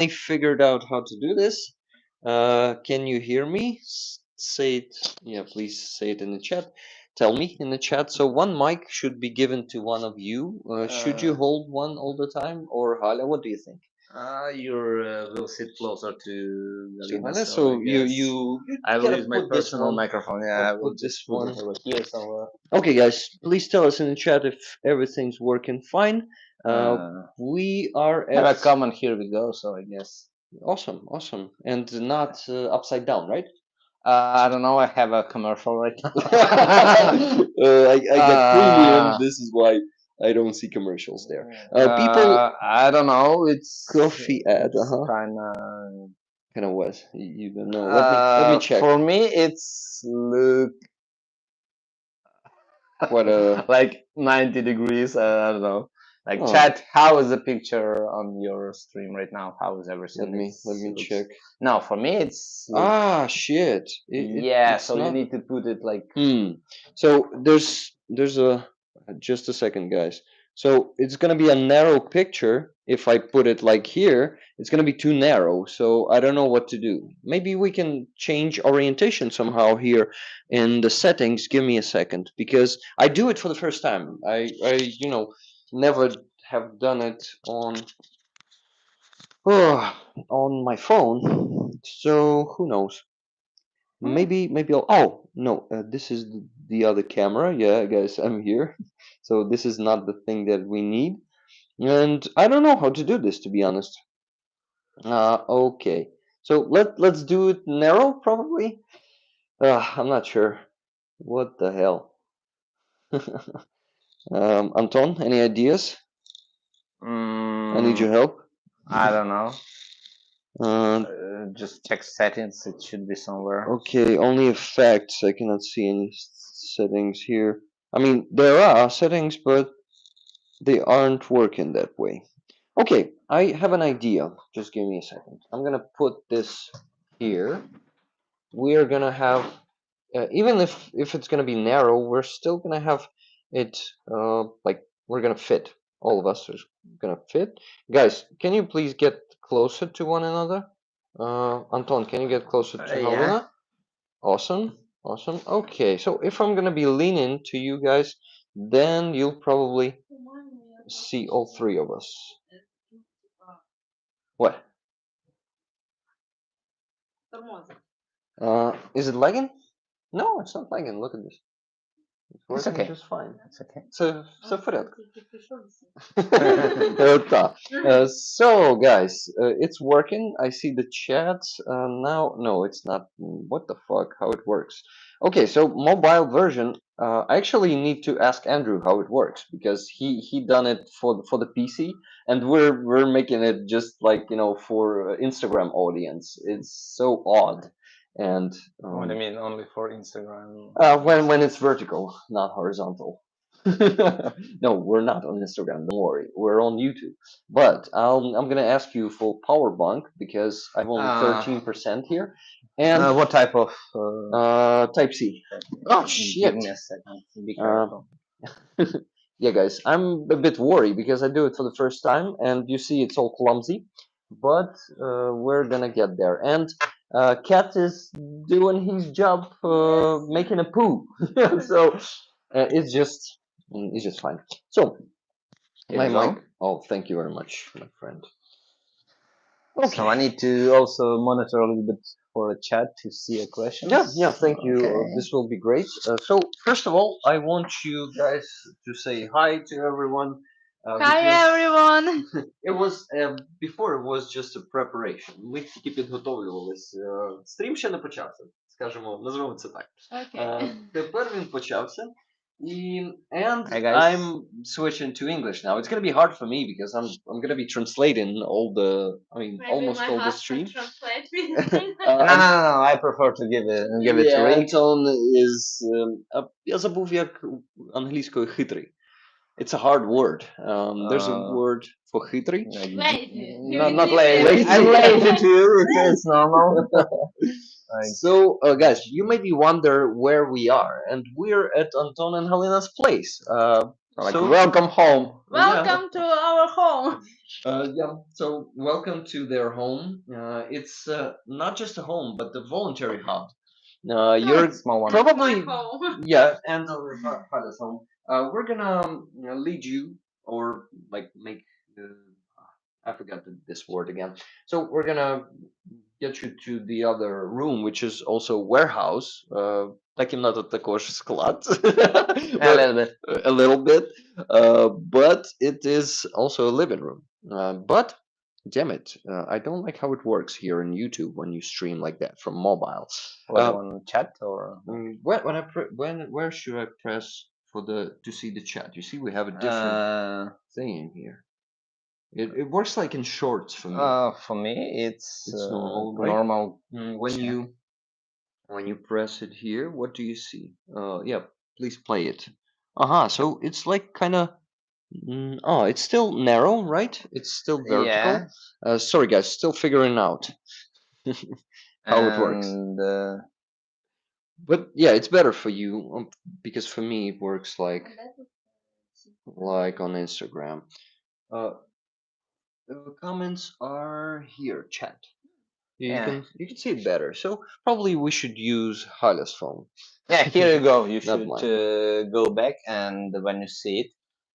I figured out how to do this. Can you hear me? Say it. Yeah, please say it in the chat. Tell me in the chat. So one mic should be given to one of you. Should you hold one all the time, or Hala? What do you think? You will sit closer to Halyna, So you I will gotta use my put this personal one. microphone. Yeah, I will Put this just put one. it over here somewhere. Okay, guys, please tell us in the chat if everything's working fine. We are Have a at comment, here we go. So I guess. awesome, and not upside down, right? I don't know. I have a commercial right now. I get premium. This is why I don't see commercials there. People, I don't know. It's coffee ad, kind of what? You don't know. Let me check. For me, it's look What like 90 degrees. I don't know. Like Oh. chat, how is the picture on your stream right now? How is everything? Let me check. No, for me it's shit. yeah, it's so you not. need to put it like So there's a just a second, guys. So it's gonna be a narrow picture. If I put it like here, it's gonna be too narrow. So I don't know what to do. Maybe we can change orientation somehow here in the settings. Give me a second, because I do it for the first time. I never have done it on my phone. So who knows? Maybe I'll. Oh no, this is the other camera. Yeah, guys, I'm here. So this is not the thing that we need, and I don't know how to do this, to be honest. Okay. So let's do it narrow, probably. I'm not sure. What the hell? Anton, any ideas? I need your help. I don't know. Uh, Just check settings. It should be somewhere. Okay, only effects. I cannot see any settings here. I mean, there are settings, but they aren't working that way. Okay, I have an idea. Just give me a second. I'm gonna put this here. We're gonna have, even if it's gonna be narrow, we're still gonna have it like we're gonna fit. All of us are gonna fit. Guys, can you please get closer to one another? Anton, can you get closer to Halyna? Awesome, awesome. Okay, so if I'm gonna be leaning to you guys, then you'll probably see all three of us. What? Is it lagging? No, it's not lagging. Look at this. It's working okay. just fine. It's okay. Все в порядку. So guys, it's working. I see the chat now. No, it's not. What the fuck? How it works? Okay, so mobile version. I actually need to ask Andrew how it works, because he done it for the PC, and we're making it just like for Instagram audience. It's so odd. And what do you mean only for Instagram? when it's vertical, not horizontal. No, we're not on Instagram. Don't worry, we're on YouTube. But I'm gonna ask you for power bank, because I have only 13% here. And what type of? Type C. Oh Give shit! me a second. Be careful. Yeah, guys, I'm a bit worried because I do it for the first time, and you see it's all clumsy. But we're gonna get there. And Cat is doing his job, making a poo. So it's just fine. So my mic. Oh, thank you very much, my friend. Okay. So I need to also monitor a little bit for a chat to see a question. Yeah, thank you. This will be great. So first of all, I want you guys to say hi to everyone. Hi everyone! It was before, it was just a preparation. Ми тільки підготовлювались. Стрім ще не почався, скажімо, називаємо це так. Okay. Тепер він почався. And I'm switching to English now. It's gonna be hard for me because I'm gonna be translating Maybe almost my all the husband stream. translate me. No, I prefer to give it to Rick. Anton is я забув як англійською хитрий. It's a hard word. There's a word for хитрий. Lazy. Not lazy. I'm lazy too. It's normal. So, guys, you maybe wonder where we are, and we're at Anton and Halyna's place. Like So- welcome home. Welcome to our home. Yeah, so welcome to their home. It's not just a home, but the voluntary hub. You're Small one. probably My home. yeah, and Hada's home. We're gonna lead you or like make. I forgot this word again. So we're gonna get you to the other room, which is also warehouse. Кімната також склад. A little bit. A little bit, but it is also a living room. But damn it, I don't like how it works here in YouTube when you stream like that from mobile. What do you want to chat or? Where should I press for the to see the chat? You see, we have a different thing in here. It works like in shorts for me. For me, it's normal, right? normal. When you press it here, what do you see? Yeah, please play it. So it's like kind of. Oh, it's still narrow, right? It's still vertical. Yeah. Sorry, guys, still figuring out how it works. And But yeah, it's better for you because for me it works like on Instagram. The comments are here, chat. You Yeah. can see it better. So probably we should use Hala's phone. yeah, here you go. You Not should mine. go back, and when you see it,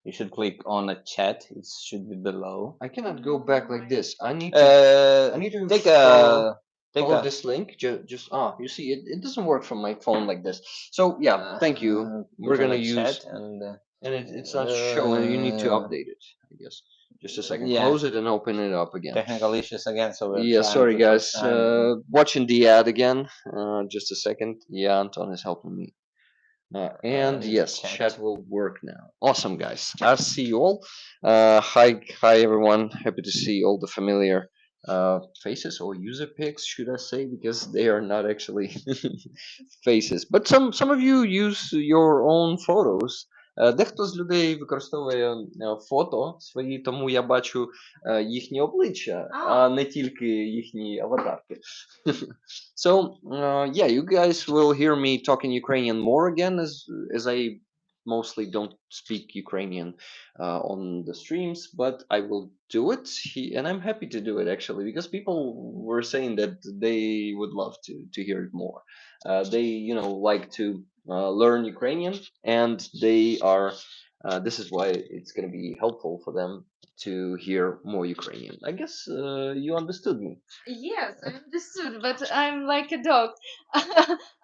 you should click on a chat. It should be below. I cannot go back like this. I need to Take follow, a follow this link. Just you see it doesn't work from my phone like this. So yeah, thank you. We're put on gonna a use chat and it's not showing. You need to update it, I guess. Just a second. yeah. Close it and open it up again. Technical issues again. So we're Yeah, trying sorry to guys. fix time. Watching the ad again. Just a second. Yeah, Anton is helping me. And It's yes, checked. chat will work now. Awesome, guys. I'll see you all. Hi, everyone. Happy to see all the familiar faces or user pics, should I say, because they are not actually faces. But some of you use your own photos. Дехто з людей використовує фото свої, тому я бачу їхні обличчя, а не тільки їхні аватарки. So yeah, you guys will hear me talking Ukrainian more again, as I mostly don't speak Ukrainian on the streams, but I will do it, and I'm happy to do it actually because people were saying that they would love to hear it more. They like to learn Ukrainian, and they are. This is why it's going to be helpful for them to hear more Ukrainian. I guess you understood me. Yes, I understood, but I'm like a dog.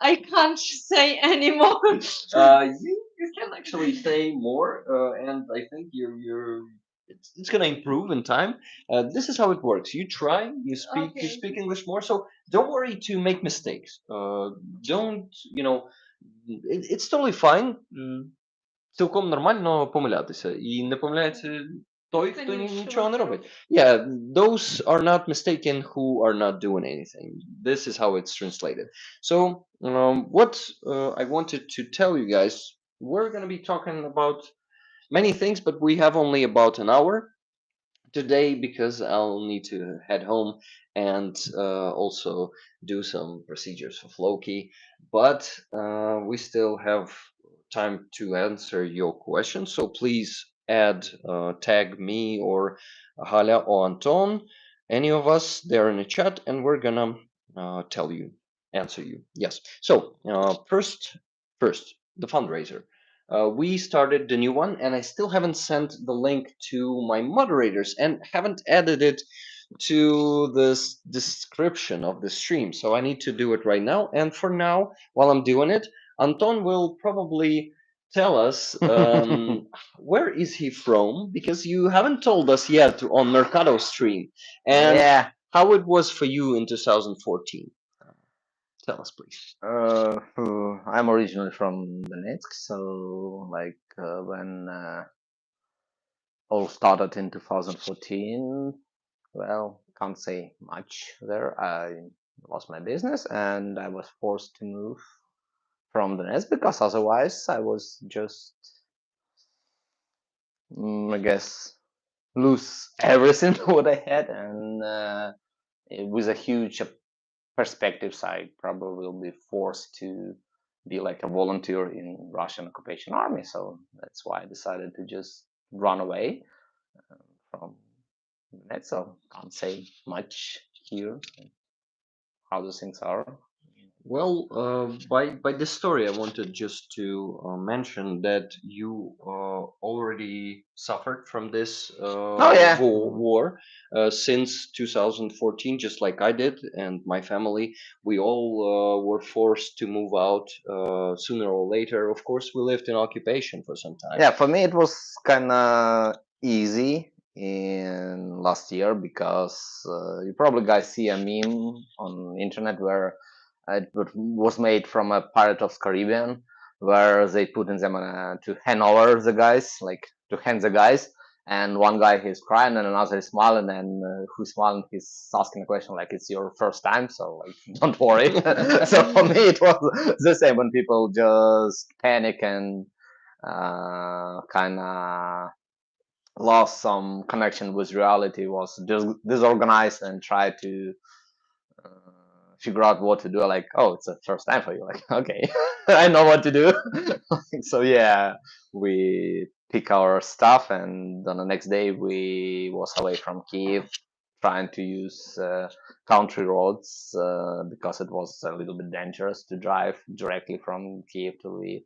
I can't say anymore. You can actually say more, and I think it's gonna improve in time. This is how it works. You try, you Okay. speak English more. So don't worry to make mistakes. Don't it's totally fine. Цілком нормально помилятися. І не помиляється той, хто нічого не робить. Yeah, those are not mistaken who are not doing anything. This is how it's translated. So, what I wanted to tell you guys, we're going to be talking about many things, but we have only about an hour today because I'll need to head home and also do some procedures for Floki. But we still have time to answer your questions. So please tag me or Halia or Anton, any of us there in the chat, and we're gonna answer you. Yes. So first, the fundraiser. We started the new one, and I still haven't sent the link to my moderators and haven't added it to this description of the stream. So I need to do it right now. And for now, while I'm doing it, Anton will probably tell us where is he from, because you haven't told us yet on Mercado stream, and how it was for you in 2014. Tell us, please. I'm originally from Donetsk, so like when all started in 2014, well, can't say much there. I lost my business and I was forced to move from Donetsk because otherwise I was just, I guess, lose everything what I had, and it was a huge perspectives. I probably will be forced to be like a volunteer in Russian occupation army. So that's why I decided to just run away from that. So can't say much here how the things are. Well, by this story, I wanted just to mention that you already suffered from this Oh yeah. war since 2014, just like I did, and my family. We all were forced to move out sooner or later. Of course, we lived in occupation for some time. Yeah, for me it was kind of easy in last year because you probably guys see a meme on internet where was made from a Pirate of Caribbean where they put in them to hand over the guys, like to hand the guys, and one guy he's crying and another is smiling, and who's smiling he's asking a question like it's your first time, so like don't worry. So for me it was the same when people just panic and kind of lost some connection with reality, was disorganized and tried to figure out what to do. Like, oh, it's the first time for you. Like, okay, I know what to do. So yeah, we pick our stuff, and on the next day we was away from Kiev, trying to use country roads because it was a little bit dangerous to drive directly from Kiev to Lviv.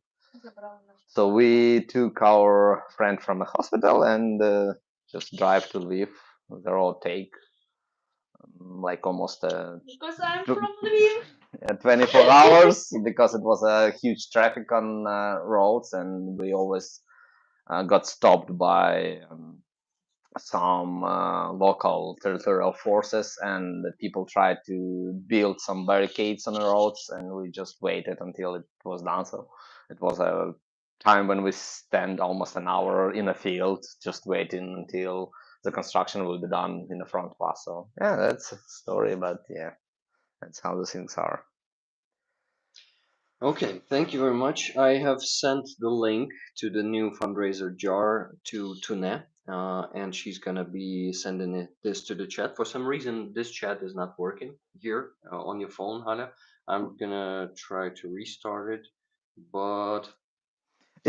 So we took our friend from the hospital and just drive to Lviv. The road take like almost Because I'm from Lviv. 24 hours because it was a huge traffic on roads, and we always got stopped by some local territorial forces, and the people tried to build some barricades on the roads, and we just waited until it was done. So it was a time when we spent almost an hour in a field just waiting until the construction will be done in the front pass. So yeah, that's a story, but yeah, that's how the things are. Okay, thank you very much. I have sent the link to the new fundraiser jar to Tune, and she's gonna be sending this to the chat. For some reason, this chat is not working here on your phone, Hannah. I'm gonna try to restart it, but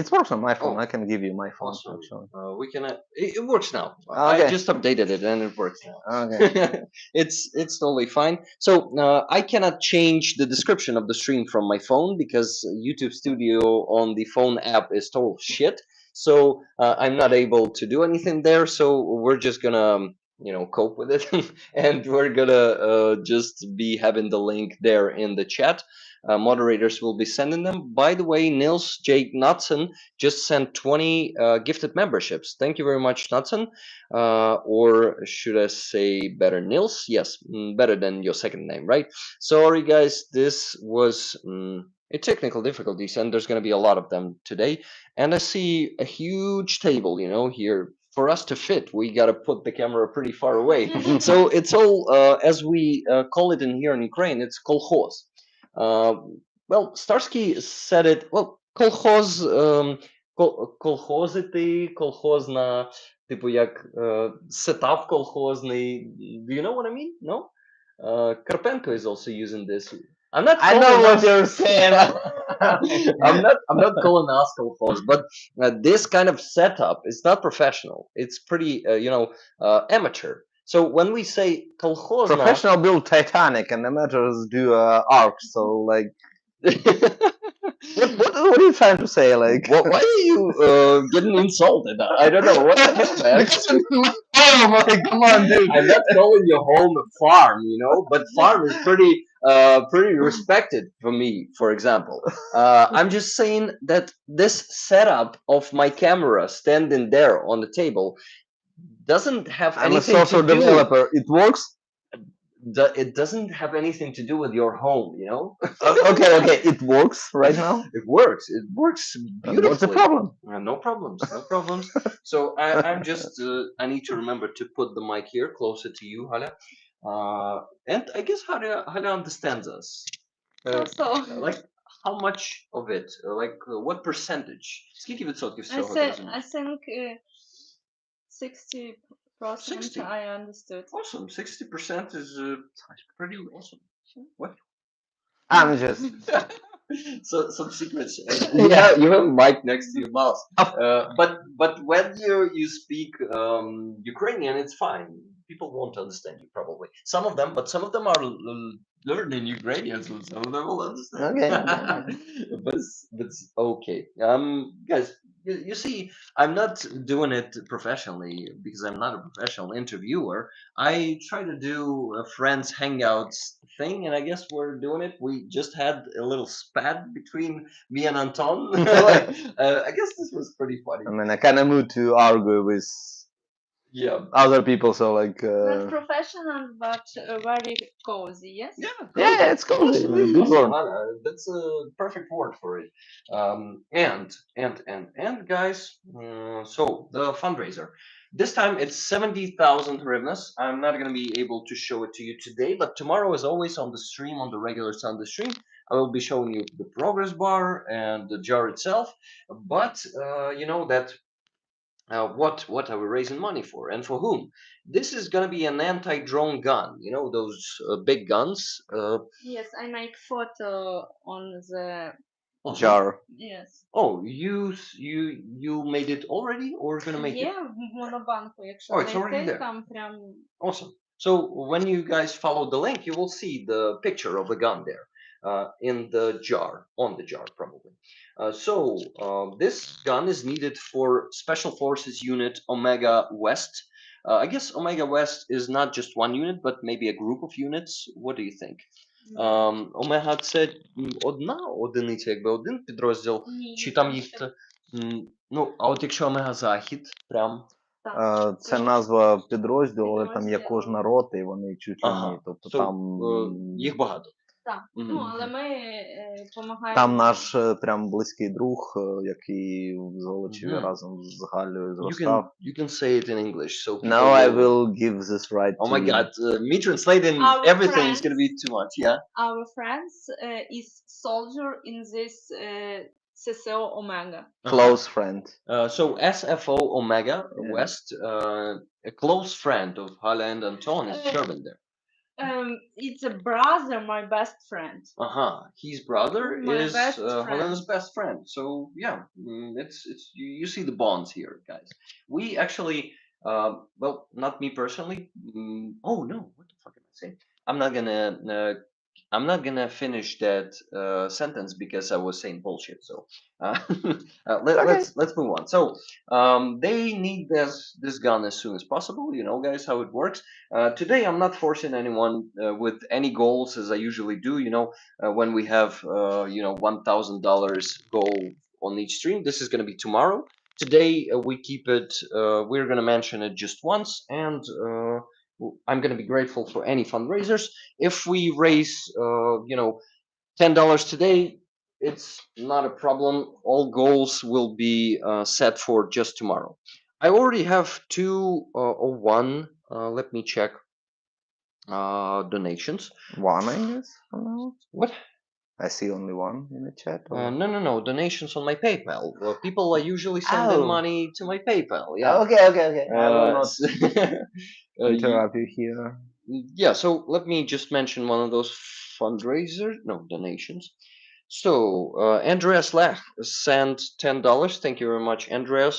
It works on my phone. oh, I can give you my phone awesome. actually. We can. It works now. I Okay. just updated it and it works now. Okay. It's totally fine. So I cannot change the description of the stream from my phone because YouTube Studio on the phone app is total shit. So I'm not able to do anything there. So we're just gonna cope with it, and we're gonna just be having the link there in the chat. Moderators will be sending them. By the way, Nils J. Knudsen just sent 20 gifted memberships. Thank you very much, Knudsen. Or should I say better, Nils? Yes, better than your second name, right? Sorry, guys, this was a technical difficulties, and there's going to be a lot of them today. And I see a huge table, here. For us to fit, we got to put the camera pretty far away. So it's all, as we call it in here in Ukraine, it's kolkhoz. Uh, well, Starsky said it. Well, колхоз, колхозити, колхозна, типу як сетап колхозний. Do you know what I mean? No? Karpenko is also using this. I'm not I calling know what us. you're saying. I'm not calling us kolkhoz, but this kind of setup is not professional. It's pretty, amateur. So when we say kolkhozna, Professional build Titanic and amateurs do Ark. So like, what are you trying to say? Like, why are you getting insulted? I don't know what the hell, man. oh my, come on, dude. I'm not calling your home a farm, but farm is pretty respected for me, for example. I'm just saying that this setup of my camera standing there on the table doesn't have I'm a anything to software do. developer. It works. It doesn't have anything to do with your home, Okay, it works right now. It works. It works beautifully. What's the problem? No problems. No problems. So I'm just. I need to remember to put the mic here closer to you, Hala. And I guess Hala understands us. So. Like how much of it? What percentage? Скільки відсотків всього ти розумієш? I think 60%. 60. I understood. Awesome. 60% is pretty awesome. What? I'm just So some secrets. Yeah. You have a mic next to your mouth. But when you speak Ukrainian, it's fine. People won't understand you probably. Some of them are learning Ukrainian, so some of them will understand. Okay. But it's okay. Guys, you see, I'm not doing it professionally because I'm not a professional interviewer. I try to do a friends hangouts thing, and I guess we're doing it. We just had a little spat between me and Anton. Like, I guess this was pretty funny. I mean, I kind of moved to argue with Yeah. other people, so like, Not professional, but very cozy. Yes. Yeah, yeah, it's cozy. Absolutely. Good word. That's a perfect word for it. And guys, so the fundraiser. This time it's 70,000 hryvnias. I'm not going to be able to show it to you today, but tomorrow, as always, on the stream, on the regular Sunday stream, I will be showing you the progress bar and the jar itself. But you know that what are we raising money for and for whom? This is going to be an anti-drone gun. You know those big guns. Yes, I make photo on the. Jar. Yes. Oh, you made it already, or gonna make it? Є в монобанку, якщо Oh, it's already знайти, there. там прям. Awesome. So when you guys follow the link, you will see the picture of the gun there in the jar, on the jar probably. This gun is needed for Special Forces Unit Omega West. I guess Omega West is not just one unit, but maybe a group of units. What do you think? Омега це одна одиниця, якби один підрозділ, чи там їх. Ну, а от якщо Омега Захід, прям. Це назва підрозділу, але там є кожна рота, і вони чуть ли Ага. ні. Тобто So, там їх багато. Так. Ну, але ми допомагаємо. там наш прям близький друг, який в Золочеві разом з Галею зростав. You can say it in English, so people Now I will give this right Oh to my you. God, me translating Our everything is gonna be too much. Yeah. Our friends is soldier in this CSO Omega. Close friend. So SFO Omega Yeah. West, a close friend of Halyna and Anton is German there. It's a brother, my best friend. His brother My is best friend. Halyna's best friend. So yeah, it's you see the bonds here, guys. We actually, well, not me personally. Oh no, what the fuck am I saying? I'm not gonna finish that sentence because I was saying bullshit. So let's move on. So they need this gun as soon as possible. You know, guys, how it works. Today I'm not forcing anyone with any goals as I usually do. You know, when we have $1,000 goal on each stream. This is gonna be tomorrow. Today we keep it. We're gonna mention it just once, and I'm gonna be grateful for any fundraisers. If we raise, $10 today, it's not a problem. All goals will be set for just tomorrow. I already have two or one. Let me check. Donations. One, I guess, for now. What? I see only one in the chat. No. Donations on my PayPal. People are usually sending money to my PayPal. Yeah. Okay. I will not interrupt you here. Yeah, so let me just mention one of those fundraisers. No, donations. So, Andreas Lech sent $10. Thank you very much, Andreas.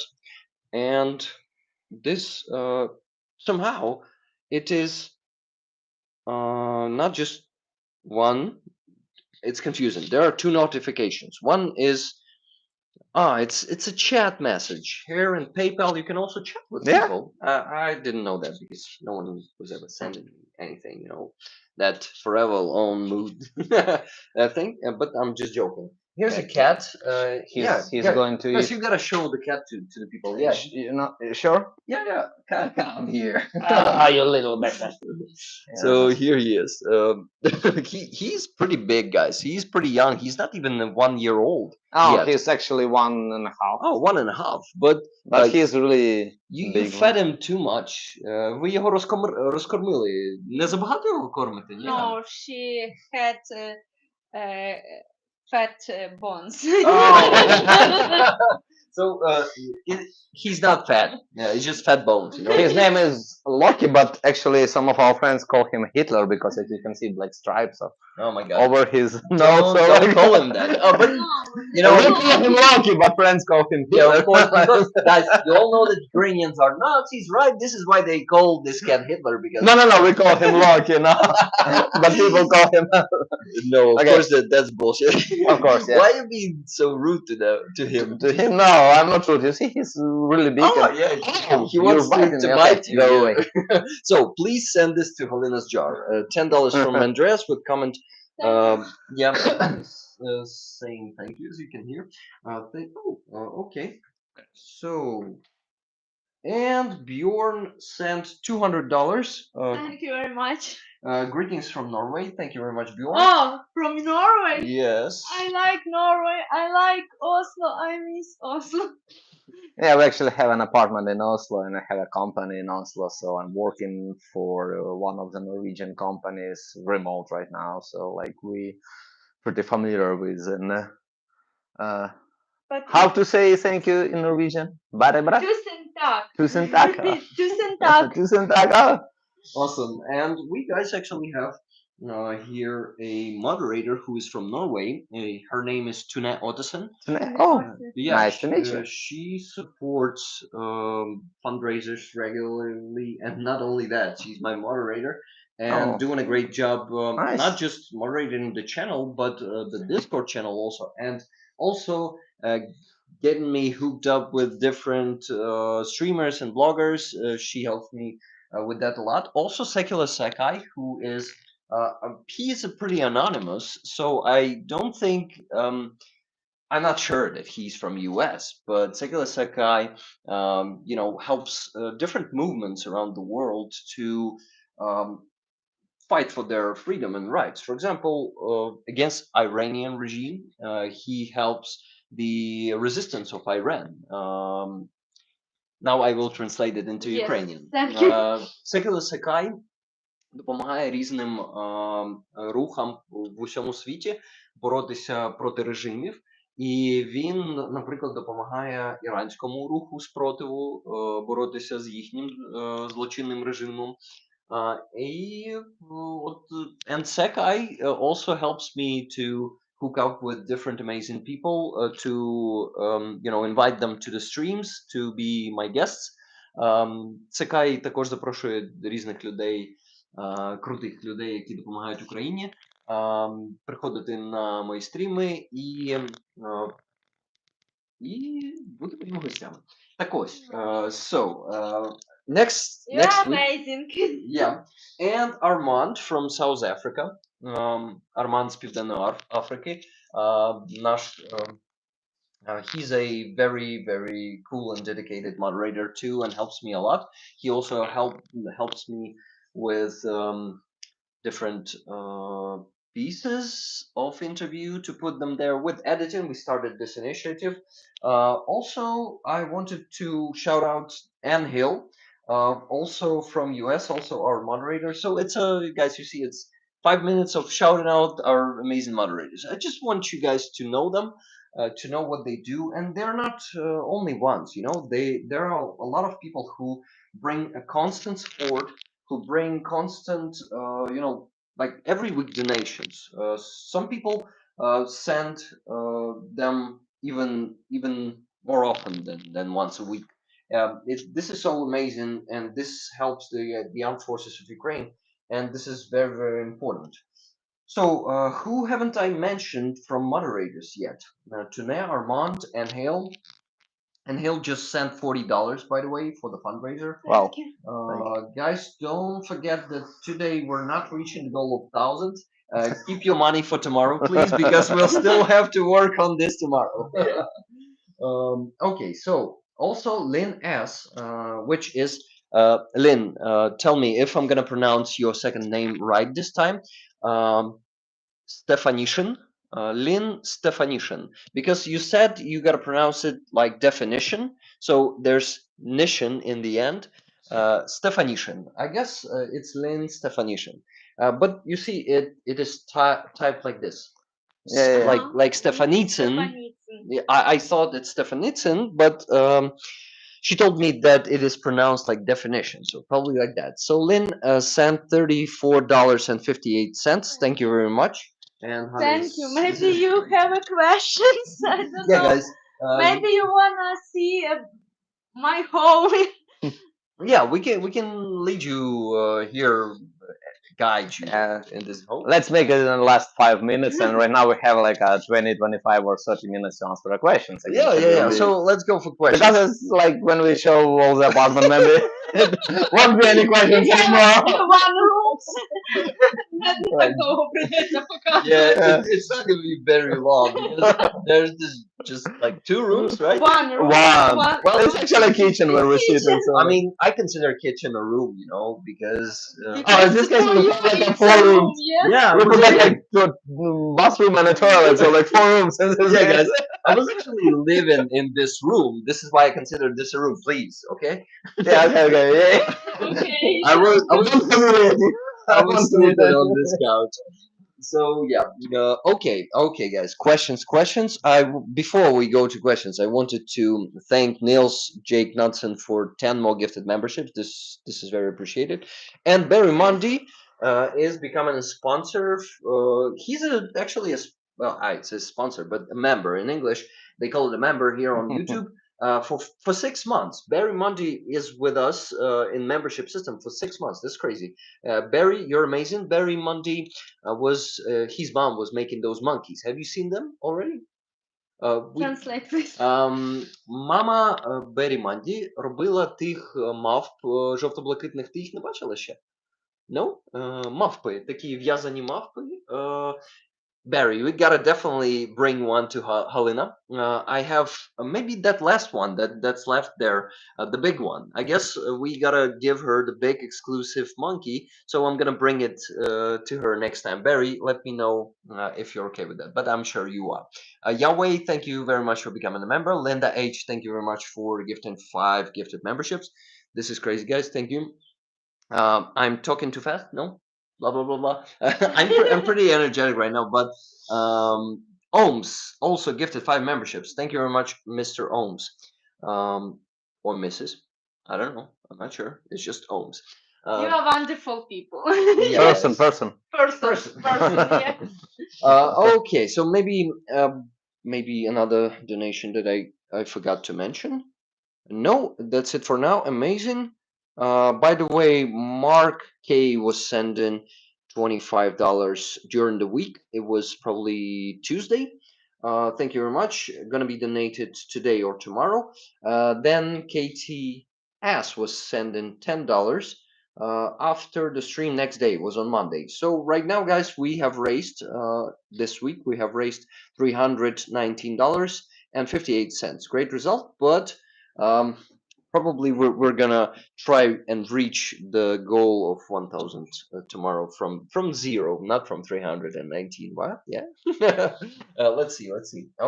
And this, somehow, it is not just one. It's confusing. There are two notifications. One is it's a chat message. Here in PayPal, you can also chat with people. I didn't know that because no one was ever sending me anything, that forever on mood thing. But I'm just joking. Here's a cat. He's going to Guys, eat. you gotta show the cat to the people. Yeah. You're not sure? Yeah. Come here. You little bastard. So here he is. He's pretty big, guys. He's pretty young. He's not even 1 year old. Oh, yet. he's actually 1.5. Oh, 1.5. But like, he's really you big fed him too much. Ви його розкормили. Не забагато його кормите? Ні? No, she had fat bones. So he's not fat. Yeah, he's just fat bones. You know. His name is Loki, but actually some of our friends call him Hitler because as you can see black stripes Oh my god. over his nose. Don't, So don't like, call him that. Oh, but you know, we call him Loki, but friends call him Hitler. yeah, of course, because guys, you all know that Ukrainians are Nazis, right? This is why they call this cat Hitler because No, we call him Loki now, but people call him. no, of Okay. course that's bullshit. Of course, yeah. Why are you being so rude to him? To him, no, I'm not rude. You see, he's really big. Oh and, yeah, oh, he you're wants biting to me. bite Okay, you. go yeah. away. So please send this to Halyna's jar. $10 from Andreas with comment. Yeah, saying thank you as you can hear. Okay. So and Bjorn sent $200. Thank you very much. Greetings from Norway. Thank you very much, Bjorn. Oh, from Norway. Yes. I like Norway. I like Oslo. I miss Oslo. Yeah, we actually have an apartment in Oslo, and I have a company in Oslo. So I'm working for one of the Norwegian companies remote right now. So like we pretty familiar with But how to say thank you in Norwegian. Bare bra. tusen takk. Tusen takk. Tusen takk. Tusen takk. Oh. Awesome. And we guys actually have here a moderator who is from Norway. Her name is Tune Ottesen. Oh, Yeah, nice to meet you. she supports fundraisers regularly, and not only that, she's my moderator and Oh. doing a great job. Nice. Not just moderating the channel, but the Discord channel also, and also getting me hooked up with different streamers and bloggers. She helps me with that a lot. Also, Secular Sakai, who is he is a pretty anonymous, so I don't think. I'm not sure that he's from US, but Secular Sakai, helps different movements around the world to um, fight for their freedom and rights. For example, against Iranian regime, he helps the resistance of Iran. Now I will translate it into Yes, Ukrainian. thank you. Secular Sakai допомагає різним рухам в усьому світі боротися проти режимів. І він, наприклад, допомагає іранському руху спротиву боротися з їхнім злочинним режимом. І от and Sekai also helps me to hook up with different amazing people to invite them to the streams to be my guests. Sekai також запрошує різних людей, крутих людей, які допомагають Україні, приходити на мої стріми і бути моїми гостями. Так ось, next You're week, amazing. yeah, and Armand from South Africa, Armand з Південної Африки, наш he's a very, very cool and dedicated moderator too, and helps me a lot. He also helps me with different pieces of interview to put them there with editing. We started this initiative. Also, I wanted to shout out Ann Hill, also from US, also our moderator. So it's guys, you see, it's 5 minutes of shouting out our amazing moderators. I just want you guys to know them, to know what they do, and they're not only ones. There are a lot of people who bring a constant support, who bring constant, like every week donations. Some people send them even more often than once a week. This is so amazing, and this helps the armed forces of Ukraine, and this is very, very important. So, who haven't I mentioned from moderators yet? Tunea, Armand, and Hale. And he'll just send $40, by the way, for the fundraiser. Wow. Guys, don't forget that today we're not reaching the goal of 1,000. Keep your money for tomorrow, please, because we'll still have to work on this tomorrow. Okay, so also Lynn S, which is Lynn. Tell me if I'm gonna pronounce your second name right this time. Stefanishin, Lynn Stefanishin, because you said you got to pronounce it like definition, so there's nishin in the end. Stefanishin, I guess it's Lynn Stefanishin, but you see it is typed like this. Yeah, yeah. like Stefanitsyn. Yeah, I thought it's Stefanitsyn, but she told me that it is pronounced like definition, so probably like that. So Lynn sent $34.58. Thank you very much. And Thank you. Maybe you have a questions. I don't yeah, know. guys. Maybe you wanna see my home. Yeah, we can lead you here, guide you Yeah. in this home. Let's make it in the last 5 minutes, and right now we have like a 20, 25 or 30 minutes to answer the questions. I Yeah, think yeah, it will yeah. be- So let's go for questions. because it's like when we show all the apartment, maybe it won't be any questions anymore. One room. Like, Yeah, it's not gonna be very long because there's just like 2 rooms, right? One room. One. One. Well, it's actually a kitchen where we sit. And so I mean, I consider kitchen a room, you know, because oh, in this case, we have like a 4 rooms. Yes. yeah, We put like a bathroom and a toilet, so like 4 rooms. yeah, guys. I was actually living in this room. This is why I consider this a room. Please, okay? Yeah, okay, yeah. Okay. I was I want to meet sleeping you. on this couch. So yeah, okay, guys. Questions. Before we go to questions, I wanted to thank Niels Jake Knudsen for 10 more gifted memberships. This is very appreciated. And Barry Mundy is becoming a sponsor. He's actually well, it's a sponsor, but a member in English. They call it a member here on YouTube. For 6 months, Barry Mundy is with us in membership system for 6 months. That's crazy. Barry, you're amazing. Barry Mundy was his mom was making those monkeys. Have you seen them already? Translate, please. Мама Бері Манді робила тих мавп жовто-блакитних. Ти їх не бачила ще? No? Мавпи, такі в'язані мавпи. Barry, we gotta definitely bring one to Halyna. I have maybe that last one that's left there, the big one. I guess we gotta give her the big exclusive monkey. So I'm gonna bring it to her next time. Barry, let me know if you're okay with that. But I'm sure you are. Yahweh, thank you very much for becoming a member. Linda H, thank you very much for gifting 5 gifted memberships. This is crazy, guys. Thank you. I'm talking too fast. No, blah blah blah blah. I'm pretty energetic right now, but Ohms also gifted 5 memberships. Thank you very much, Mr. Ohms, or Mrs. I don't know. I'm not sure. It's just Ohms. You are wonderful people. Yes. Person. Person. Yeah. Okay, so maybe another donation that I forgot to mention. No, that's it for now. Amazing. By the way, Mark K was sending $25 during the week. It was probably Tuesday. Thank you very much. Gonna be donated today or tomorrow. Then Katie S was sending $10 after the stream next day. It was on Monday. So right now, guys, we have raised this week. We have raised $319.58. Great result, but probably we're gonna try and reach the goal of 1,000 tomorrow from 0, not from 319. What? Yeah. Let's see.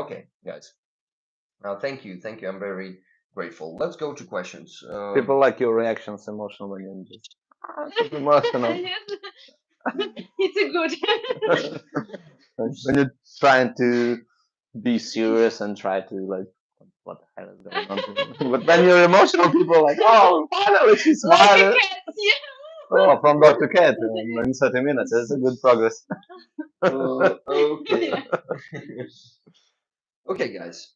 Okay, guys. Thank you. I'm very grateful. Let's go to questions. People like your reactions, emotional when you just emotional. It's a good. When you're trying to be serious and try to like, what the hell is going on? But when you're emotional, people are like, oh, finally she's Like a smiling. cat, yeah. Oh, from Dr. Cat in 30 minutes. It's a good progress. Okay. Okay, guys.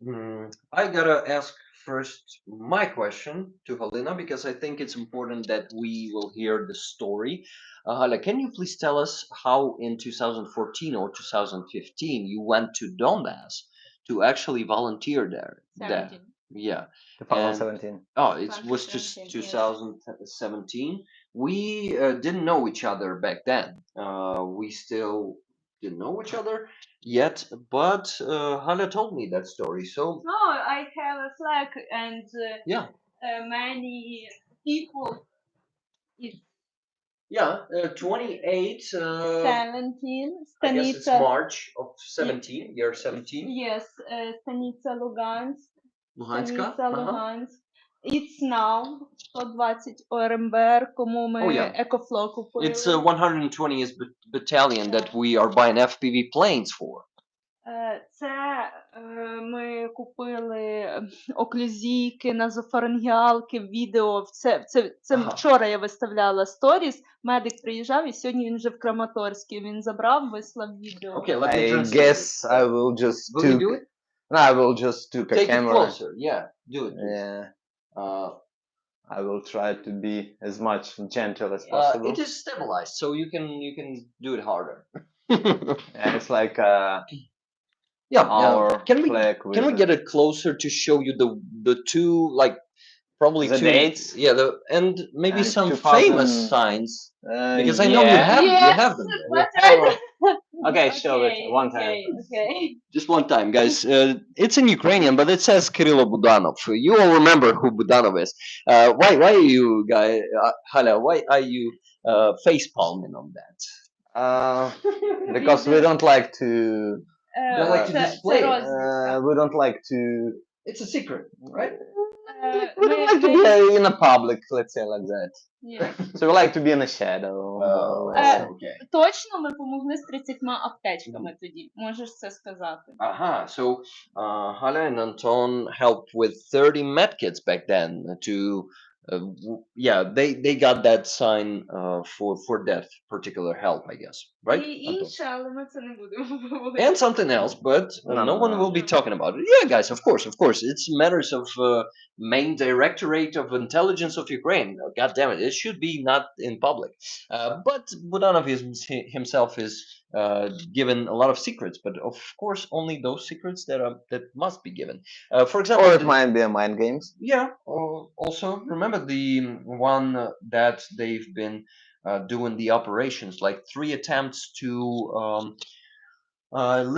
I gotta ask first my question to Halyna because I think it's important that we will hear the story. Hala, can you please tell us how in 2014 or 2015 you went to Donbass to actually volunteer there? 17. Yeah. 2017. Oh, it was just 2017, yes. 2017. We didn't know each other back then. We still didn't know each other yet, but Hala told me that story. So No, I have a flag and yeah, many people. It's yeah, 28. 17. I guess it's Stanica. March of 17. Year 17. Yes, Stanica Lugansk. Luhanska. Stanica Lugansk. It's now 120 ОРМБР, кому ми Oh, yeah. екофло купили. It's 120th battalion that we are buying FPV planes for. Це ми купили оклюзійки, назофарингіалки, відео. Це Ага. вчора я виставляла сторіс. Медик приїжджав, і сьогодні він вже в Краматорську. Він забрав, вислав відео. Okay, let me I translate guess it. I will just Will you do it? No, I will just took a Take it camera. closer. Yeah, do it. Please. Yeah, Uh, I will try to be as much gentle as possible. it is stabilized, so you can do it harder. And it's like Yeah. our flag with Can we get it closer to show you the two, like, probably the two dates? Yeah, and maybe And some 2000 famous signs, because I know yeah. you have them there. Let's try to... Okay, show it one time. Okay. Just one time, guys. It's in Ukrainian, but it says Kirilo Budanov. You all remember who Budanov is. Why are you, Hala, why are you face palming on that? Because we don't like to. Don't like to display it. We don't like to. It's a secret, right? We don't like to be in a public, let's say like that. Yeah. So we like to be in a shadow. Okay. Точно ми помогли з 30 аптечками тоді. Можеш це сказати. Aha. So Halyna and Anton helped with 30 medkits back then to. They got that sign for that particular help, I guess, right? І інше, але ми це не будемо говорити. And something else, but no one will be talking about it. Yeah, guys, of course, it's matters of main directorate of intelligence of Ukraine. God damn it, it should be not in public. But Budanov himself is given a lot of secrets, but of course only those secrets that must be given. For example, Or it might be a mind games. Yeah. Also, remember the one that they've been doing the operations, like 3 attempts to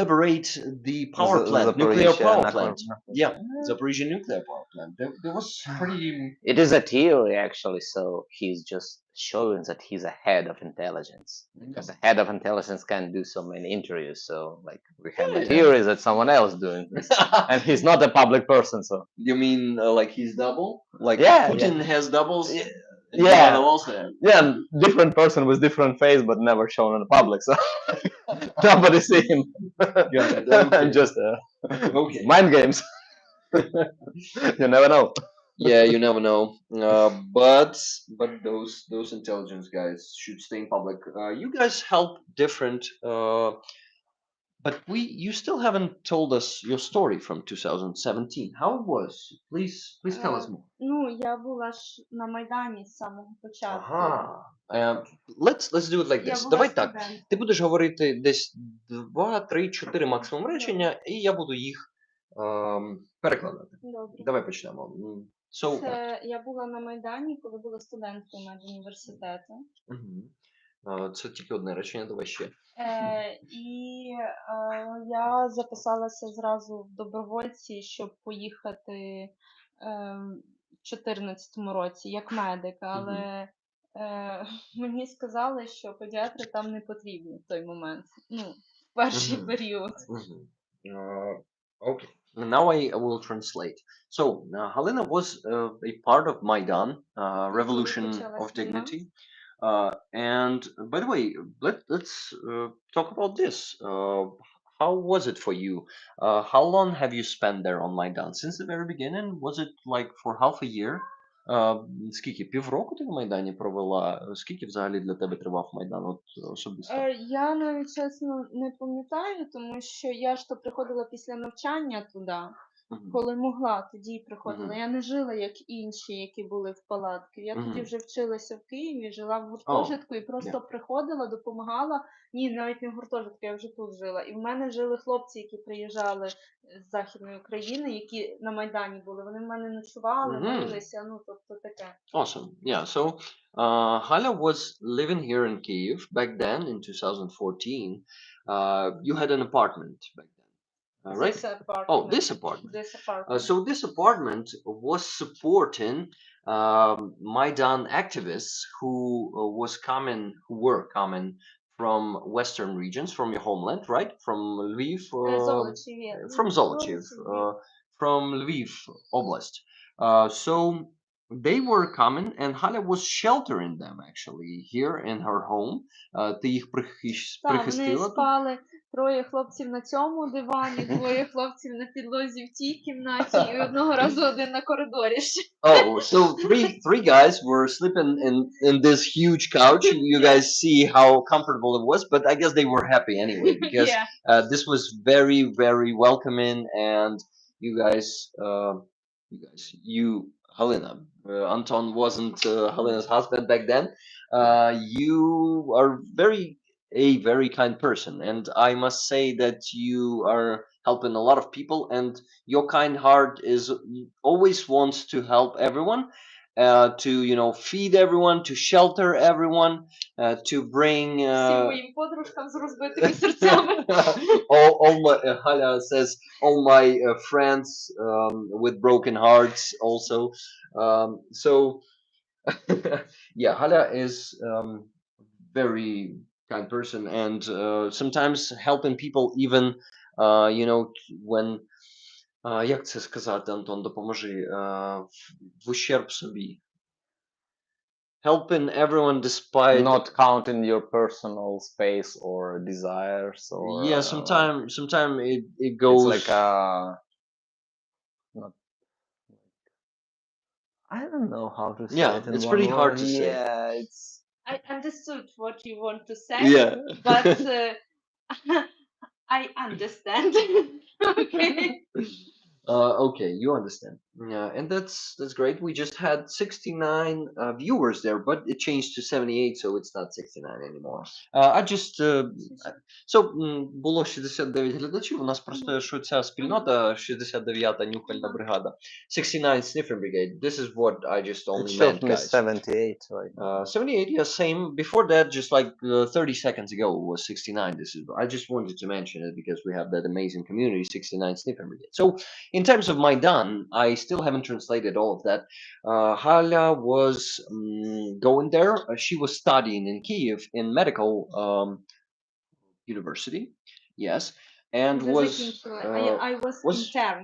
liberate the power plant, nuclear power plant. Yeah, Zaporizhia nuclear power plant. There was pretty. It is a theory actually, so he's just showing that he's a head of intelligence. Because the head of intelligence can't do so many interviews, so like we have a theory that someone else doing this, and he's not a public person. So You mean like he's double? Like Putin has doubles? Yeah, different person with different face, but never shown in the public. So nobody see him. Okay. Just Okay. mind games. You never know. Yeah, you never know. But those intelligence guys should stay in public. You guys help different. But you still haven't told us your story from 2017. How it was? Please tell us more. Ну, я була ж на Майдані з самого початку. Let's do it like Я this. була Давай так. студент. Ти будеш говорити десь 2, 3, 4 максимум речення, і я буду їх перекладати. Добре. Давай почнемо. So, Це я була на Майдані, коли була студенткою медуніверситету. це тільки одне речення, давай ще. І я записалася зразу в добровольці, щоб поїхати в 2014 році як медик, але мені сказали, що педіатри там не потрібні в той момент, ну, в перший період. Okay. Now I will translate. So, Halyna was a part of Maidan, Revolution of Dignity. And by the way, let's talk about this. How was it for you? How long have you spent there on Maidan? Since the very beginning? Was it like for half a year? Скільки? Півроку ти в Майдані провела? Скільки взагалі для тебе тривав Майдан от особисто? Я навіть чесно не пам'ятаю, тому що я ж то приходила після навчання туди. Коли могла, тоді й приходила. Я не жила як інші, які були в палатці. Я тоді вже вчилася в Києві, жила в гуртожитку і просто приходила, допомагала. Ні, навіть не в гуртожитку, я вже тут жила. І в мене жили хлопці, які приїжджали з Західної України, які на Майдані були. Вони в мене ночували, молилися, ну, тобто таке. Awesome. Yeah, so Hala was living here in Kyiv back then in 2014. You had an apartment back then. Right? This apartment. Oh, this apartment. So this apartment was supporting Maidan activists who were coming from Western regions, from your homeland, right? From Lviv. From Zolochiv, from Lviv Oblast. So they were coming, and Hala was sheltering them actually here in her home. Ти їх прихистила? Так, вони спали троє хлопців на цьому дивані, двоє хлопців на підлозі в тій кімнаті і одного разу один на коридорі ще. Oh, so three guys were sleeping in this huge couch. You guys see how comfortable it was, but I guess they were happy anyway because Yeah. this was very very welcoming, and you guys, you Halyna, Anton wasn't Halyna's husband back then. You are very kind person, and I must say that you are helping a lot of people, and your kind heart is always wants to help everyone, to feed everyone, to shelter everyone, to bring Всім моїм подружкам з розбитими серцями. all my Hala says all my friends with broken hearts also. So yeah, Hala is very kind person, and sometimes helping people even when як це сказати, Антон, допоможи, в ущерб собі. Helping everyone despite Not counting your personal space or desires, or yeah, sometime it goes. It's like not. I don't know how to say Yeah, it in it's one pretty hard word. to say. Yeah, it's. I understood what you want to say, Yeah. but I understand. Okay. Okay, you understand. Yeah, and that's great. We just had 69 viewers there, but it changed to 78, so it's not 69 anymore. I just so було 69 глядачів. У нас просто що ця спільнота 69-та нюхальна бригада. 69 Sniffing Brigade. This is what I just It only showed meant, me guys. 78 right now. 78, yeah, same. Before that, just like 30 seconds ago, it was 69. This is. I just wanted to mention it because we have that amazing community, 69 Sniffing Brigade. So, in terms of Maidan, I still haven't translated all of that. Hala was going there. She was studying in Kiev in medical university. Yes, and Вже was закінчила. I was was intern.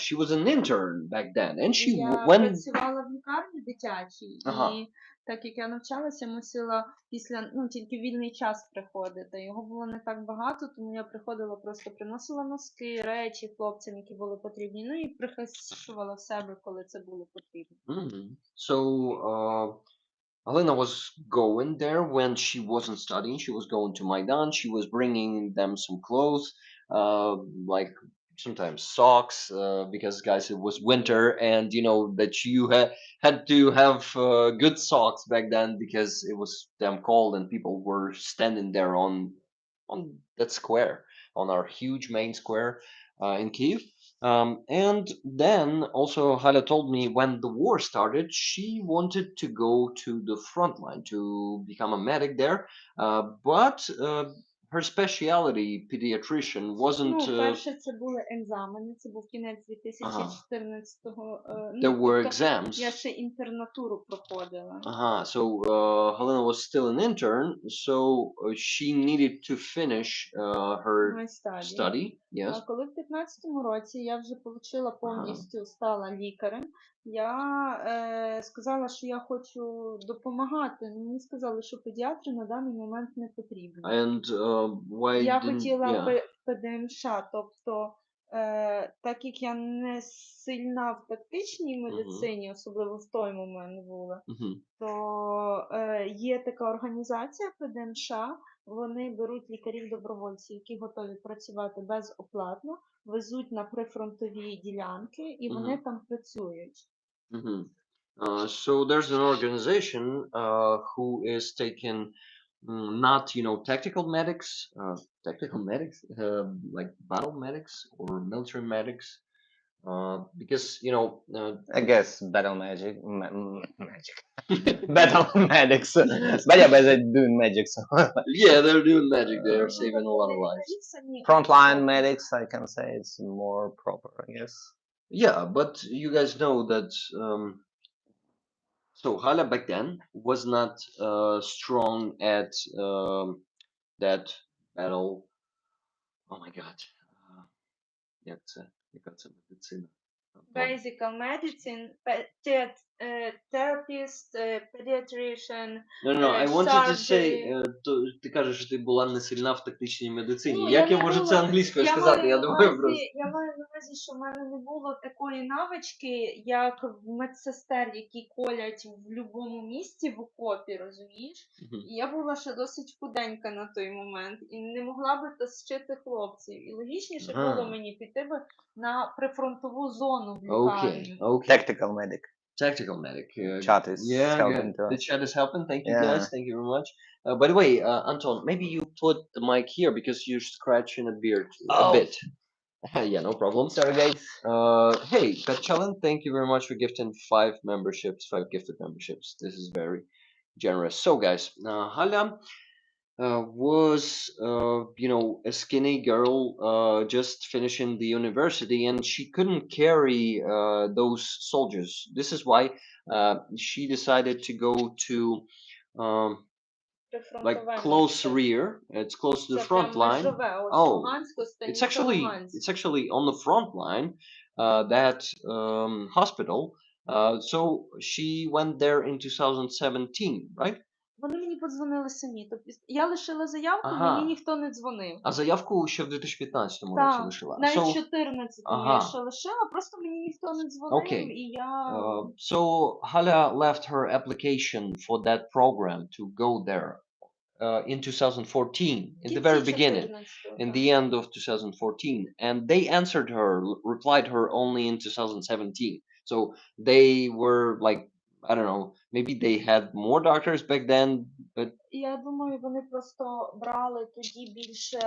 she was an intern back then, and she Я when працювала в лікарні дитячій, Ага. і так як я навчалася, мусила після тільки вільний час приходити. Його було не так багато, тому я приходила, просто приносила носки, речі хлопцям, які були потрібні. Ну і прихищувала в себе, коли це було потрібно. So Halyna was going there when she wasn't studying. She was going to Maidan. She was bringing them some clothes, like sometimes socks, because guys, it was winter, and you know that you had to have good socks back then because it was damn cold and people were standing there on that square, on our huge main square in Kiev. And then also Hala told me when the war started, she wanted to go to the front line to become a medic there, but her specialty, pediatrician, wasn't. Перше це були екзамени, це був кінець 2014-го. There were exams. Я ще інтернатуру проходила. So Halyna was still an intern, so she needed to finish her study. Yes. А коли в 15-му році я вже отримала повністю, стала лікарем, я сказала, що я хочу допомагати. Мені сказали, що педіатри на даний момент не потрібні. And why Я didn't хотіла ПДМШ, тобто так як я не сильна в тактичній медицині, особливо в той момент була, то є така організація ПДМШ, вони беруть лікарів-добровольців, які готові працювати безоплатно, везуть на прифронтові ділянки, і вони там працюють. So there's an organization who is taking not tactical medics, like battle medics or military medics, because I guess battle magic. Battle medics. But yeah, but they're doing magic. So. Yeah, they're doing magic. They're saving a lot of lives. Frontline medics, I can say it's more proper, I guess. Yeah, but you guys know that. So Hala back then was not strong at that battle. Oh my God. Як це? Яка це медицина? basic medicine, therapist, pediatrician, No, I wanted to say, surgery. ти кажеш, що ти була не сильна в тактичній медицині. Ну, Як я я не можу це була, англійською я сказати? маю Я на думаю просто. увазі, я маю на увазі, що в мене не було такої навички, як в медсестер, які колять в будь-якому місці в окопі, розумієш? І я була ще досить худенька на той момент і не могла би тащити хлопців. І логічніше було мені піти би на прифронтову зону в лікарню. Okay. Tactical medic. Tactical medic. Chat is helping The to chat is helping. Thank you, Yeah. guys. Thank you very much. By the way, Anton, maybe you put the mic here because you're scratching a beard a Oh. bit. Yeah, no problem. Sorry, guys. Hey, Petchallen, thank you very much for gifting 5 memberships, 5 gifted memberships. This is very generous. So, guys, Halyna was, a skinny girl just finishing the university, and she couldn't carry those soldiers. This is why she decided to go to um, like close rear. It's close to the front line. Oh, it's actually on the front line, that hospital. So she went there in 2017, right? Вони мені подзвонили самі. Тобто я лишила заявку, мені ніхто не дзвонив. А заявку ще в 2015 році лишила. Навіть в 14-му я ще лишила, просто мені ніхто не дзвонив, і я... So Halyna left her application for that program to go there in 2014, in the very beginning, in the end of 2014, and they answered her, replied her only in 2017. So they were like, I don't know, maybe they had more doctors back then, but Я думаю, вони просто брали тоді більше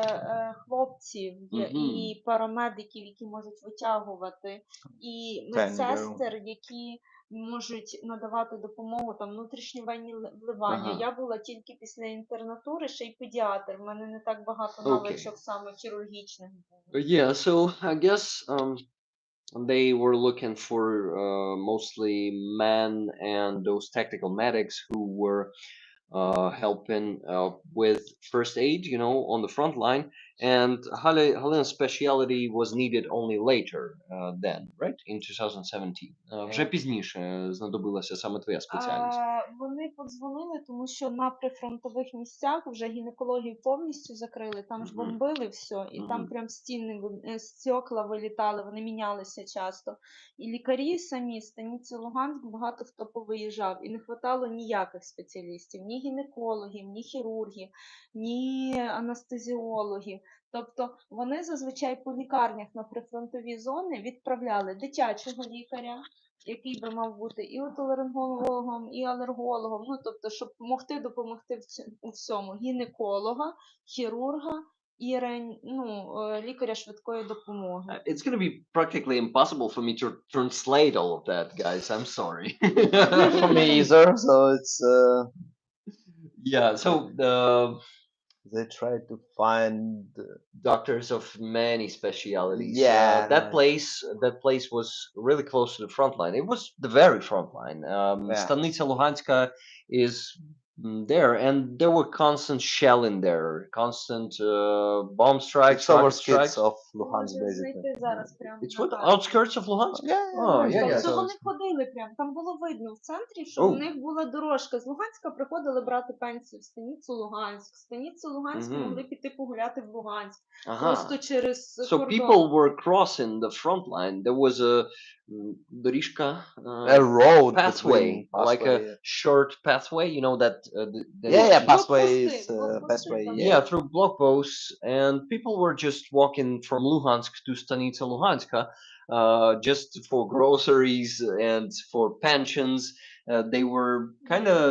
хлопців і парамедиків, які можуть витягувати, і медсестер, які можуть надавати допомогу, там внутрішньовенні вливання. Я була тільки після інтернатури, ще й педіатр. В мене не так багато навичок саме хірургічних було. Yeah, so I guess they were looking for mostly men and those tactical medics who were helping with first aid, on the front line. And Halyna's specialty was needed only later then, right? In 2017. Вже пізніше знадобилася саме твоя спеціальність. Вони подзвонили, тому що на прифронтових місцях вже гінекологію повністю закрили, там ж бомбили все, і там прям стекла вилітали, вони мінялися часто. І лікарі самі з станиці Луганськ багато хто повиїжджав, і не хватало ніяких спеціалістів, ні гінекологів, ні хірургів, ні анестезіологів. Тобто вони зазвичай по лікарнях на прифронтові зони відправляли дитячого лікаря, який би мав бути і отоларингологом, і алергологом, тобто, щоб допомогти у всьому, гінеколога, хірурга і лікаря швидкої допомоги. It's going to be practically impossible for me to translate all of that, guys. I'm sorry. For me either, so it's yeah, so they try to find doctors of many specialities. Yeah, that place was really close to the front line. It was the very front line. Станиця Луганська is there, and there were constant shelling there, constant bomb strikes, rocket strikes. of Luhansk, basically. It's what outskirts of Luhansk. Yeah. Тобто вони ходили прям, там було видно в центрі, що в них була дорожка. З Луганська приходили брати пенсію в станицю Луганськ. В станицю Луганськ могли піти погуляти в Луганськ. Просто через So people were crossing the front line. There was a доріжка, a road pathway, like a short pathway, that pathway is pathway, through block posts, and people were just walking from Luhansk to Stanitsa Luhanska, just for groceries and for pensions. They were kind of,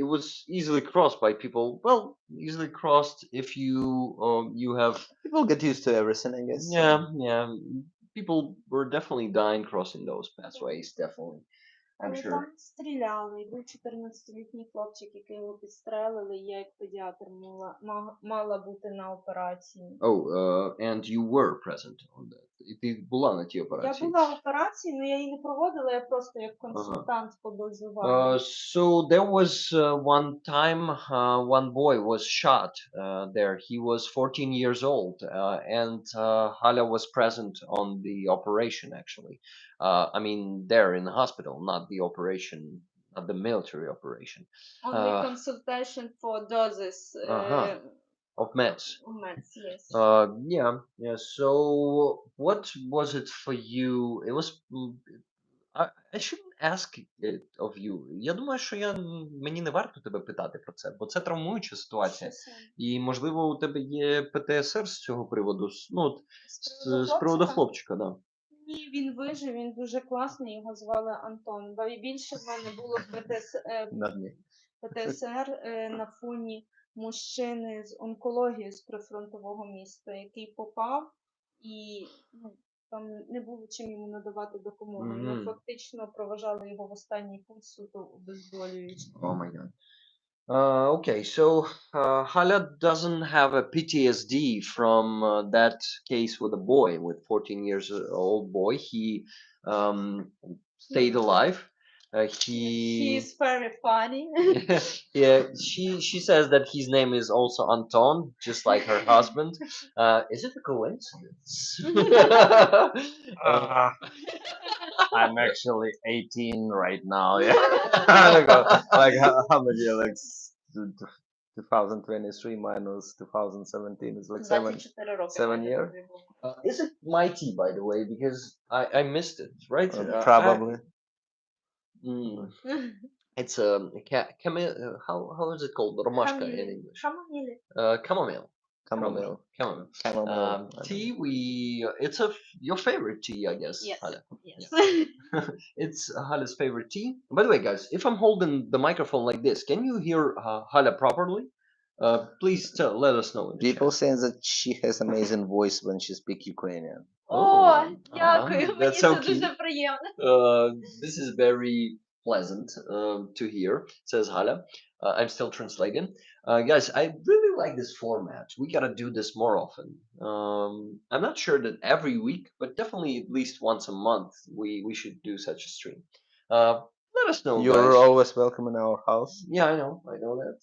it was easily crossed by people. Well, easily crossed if you have people get used to everything, I guess. Yeah. People were definitely dying crossing those pathways, definitely. I'm Але sure. там стріляли, і був 14-літній хлопчик, який його підстрелили, і я як педіатр мала бути на операції. Oh, and you were present on that. І ти була на тій Я операції. була в операції, але я її не проводила, я просто як консультант по дозуванню. So there was one time one boy was shot there. He was 14 years old, and Hala was present on the operation actually. I mean, there in the hospital, not the operation, not the military operation. Only consultation for doses Of meds. meds, yes. Yeah. So what was it for you? It was. I shouldn't ask it of you. Я думаю, що мені не варто тебе питати про це, бо це травмуюча ситуація. І, можливо, у тебе є ПТСР з цього приводу, ну, з приводу хлопчика, да. Ні, він вижив, він дуже класний, його звали Антон. Бо і більше в мене було ПТСР на фоні мужчини з онкології з прифронтового міста, який попав і там не було чим йому надавати допомогу. Ми фактично проважали його в останній путь суто обезболюючи. Oh my God. Okay, so Hala doesn't have a PTSD from that case with a boy, with 14 years old boy. He stayed alive. He's very funny. Yeah, she says that his name is also Anton, just like her husband. Is it a coincidence? I'm actually 18 right now. Yeah. Like how many years? Like 2023 minus 2017 is like 7 years. Is it mighty, by the way? Because I missed it, right? Probably. It's how is it called? Ромашка in English. Chamomile. Tea. It's your favorite tea, I guess. Yes. Hala. Yes. Yeah. It's Hala's favorite tea. By the way, guys, if I'm holding the microphone like this, can you hear Hala properly? Please let us know. People say that she has amazing voice when she speaks Ukrainian. О, дякую, мені That's це so дуже cute. приємно. This is very pleasant to hear, says Hala. I'm still translating. Guys, I really like this format. We gotta do this more often. I'm not sure that every week, but definitely at least once a month we should do such a stream. Let us know, You're guys. always welcome in our house. Yeah, I know that.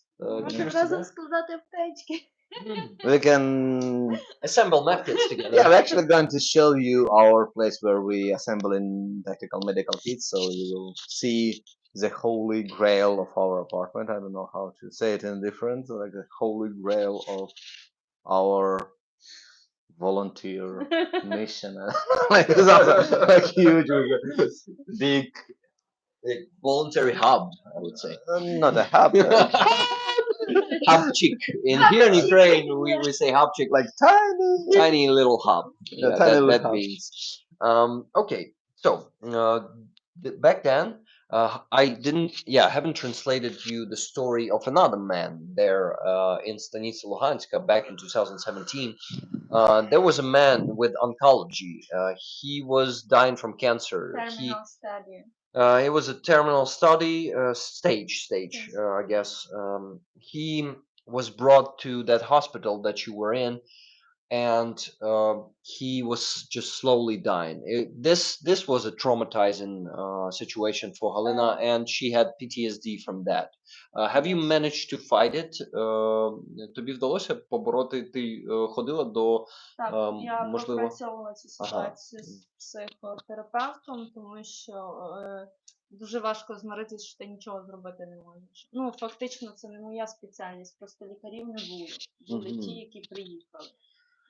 Можна разом складати аптечки. We can assemble methods together. Yeah, I'm actually going to show you our place where we assemble in tactical medical kits, so you will see the holy grail of our apartment. I don't know how to say it in different, like the holy grail of our volunteer mission. Like it's also a huge, big voluntary hub, I would say. Not a hub. Hubchik. Here in Ukraine, we say hubchik, like tiny little hub. Yeah, that means. Okay, so back then, I haven't translated you the story of another man there in Stanitsa Luhanska back in 2017. There was a man with oncology. He was dying from cancer. Terminal study. It was a terminal study stage, I guess. He was brought to that hospital that you were in, and he was just slowly dying. This was a traumatizing situation for Halyna, and she had PTSD from that. Have you managed to fight it? Тобі вдалося побороти? Ти ходила до Так, я пропрацьовувала цю ситуацію з психотерапевтом, тому що дуже важко змиритися, що ти нічого зробити не можеш. Ну, фактично, це не моя спеціальність, просто лікарів не було. Були ті, які приїхали.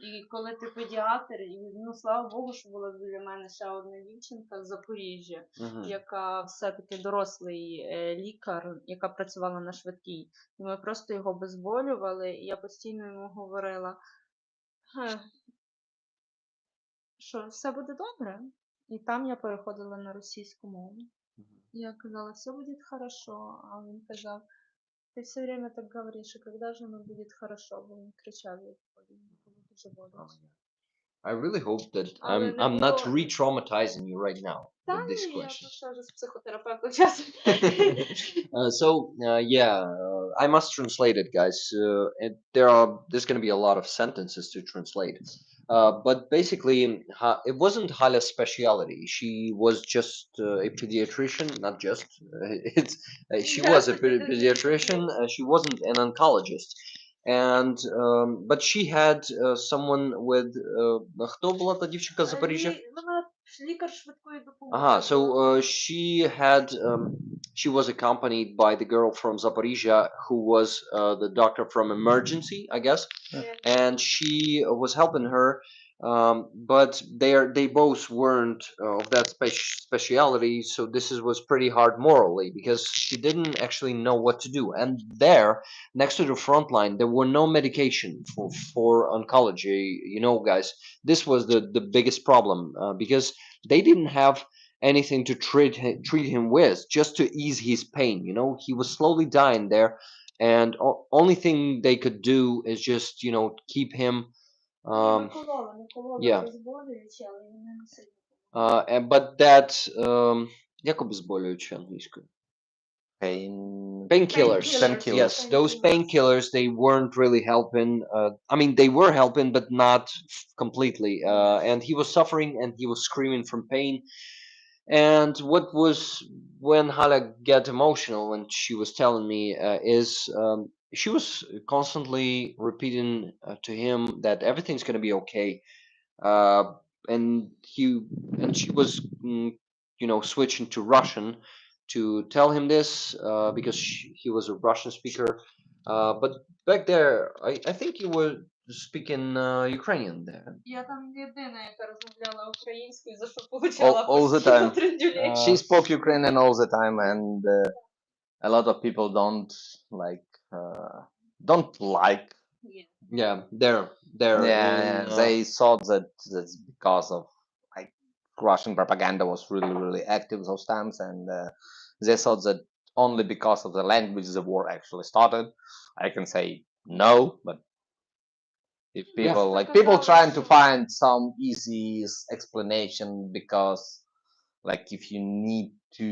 І коли ти педіатр, ну, слава Богу, що була біля мене ще одна дівчинка з Запоріжжя, яка все-таки дорослий лікар, яка працювала на швидкій. І ми просто його обезболювали, і я постійно йому говорила, що все буде добре. І там я переходила на російську мову. Я казала, все буде хорошо, а він казав, ти все время так говориш, а когда же оно будет хорошо? Бо він кричав, як було дуже боляче. I really hope that Але не I'm not було- re-traumatizing you right now Та with this ні, я question. просто вже з психотерапевтом часом. I must translate it, guys. And there's going to be a lot of sentences to translate. But basically, it wasn't Hala's specialty. She was just a pediatrician, not just. She was a pediatrician. She wasn't an oncologist. And but she had someone with хто була та дівчинка з Запоріжжя? Вона лікар швидкої допомоги. Aha, so she was accompanied by the girl from Zaporizhia who was the doctor from emergency, I guess, and she was helping her. But they both weren't of that speciality, so was pretty hard morally because she didn't actually know what to do. And there, next to the front line, there were no medication for oncology. You know, guys, this was the biggest problem because they didn't have anything to treat him with, just to ease his pain. You know, he was slowly dying there, and only thing they could do is just keep him. Yeah. But that як обезболююче англійською? Painkillers. Yes, those painkillers, they weren't really helping. I mean, they were helping, but not completely. And he was suffering, and he was screaming from pain. And what was when Hala got emotional when she was telling me is she was constantly repeating to him that everything's gonna be okay. Uh, and she was switching to Russian to tell him this because he was a Russian speaker. But back there, I think you were speaking Ukrainian there. Я там єдина, яка розмовляла українською, за що получала All the постійно time. трендюлей. She spoke Ukrainian all the time, and a lot of people don't like. Yeah, there. Yeah, they thought that that's because of like Russian propaganda was really active those times, and they thought that only because of the language the war actually started. I can say no, but if people people trying to find some easy explanation because like if you need to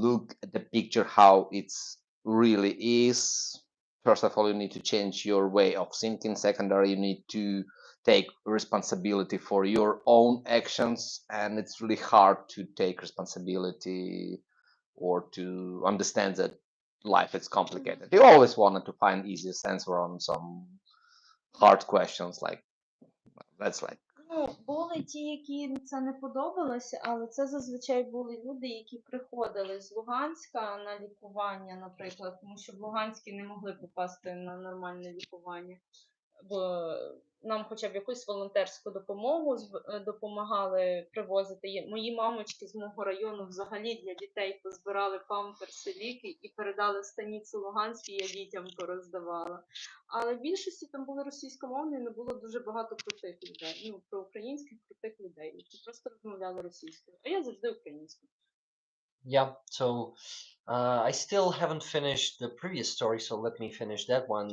look at the picture how it's really is, first of all you need to change your way of thinking. Secondary, you need to take responsibility for your own actions, and it's really hard to take responsibility or to understand that life is complicated. You always wanted to find easiest answer on some hard questions, like that's like Були ті, які це не подобалося, але це зазвичай були люди, які приходили з Луганська на лікування, наприклад, тому що в Луганській не могли попасти на нормальне лікування. Бо нам хоча б якусь волонтерську допомогу допомагали привозити. Мої мамочки з мого району взагалі для дітей позбирали памперси, ліки і передали в станицю Луганську, я дітям пороздавала. Але в більшості там були російськомовні, не було дуже багато крутих людей. Ну, проукраїнських крутих людей, які просто розмовляли російською. А я завжди українською. Yeah, so I still haven't finished the previous story, so let me finish that one.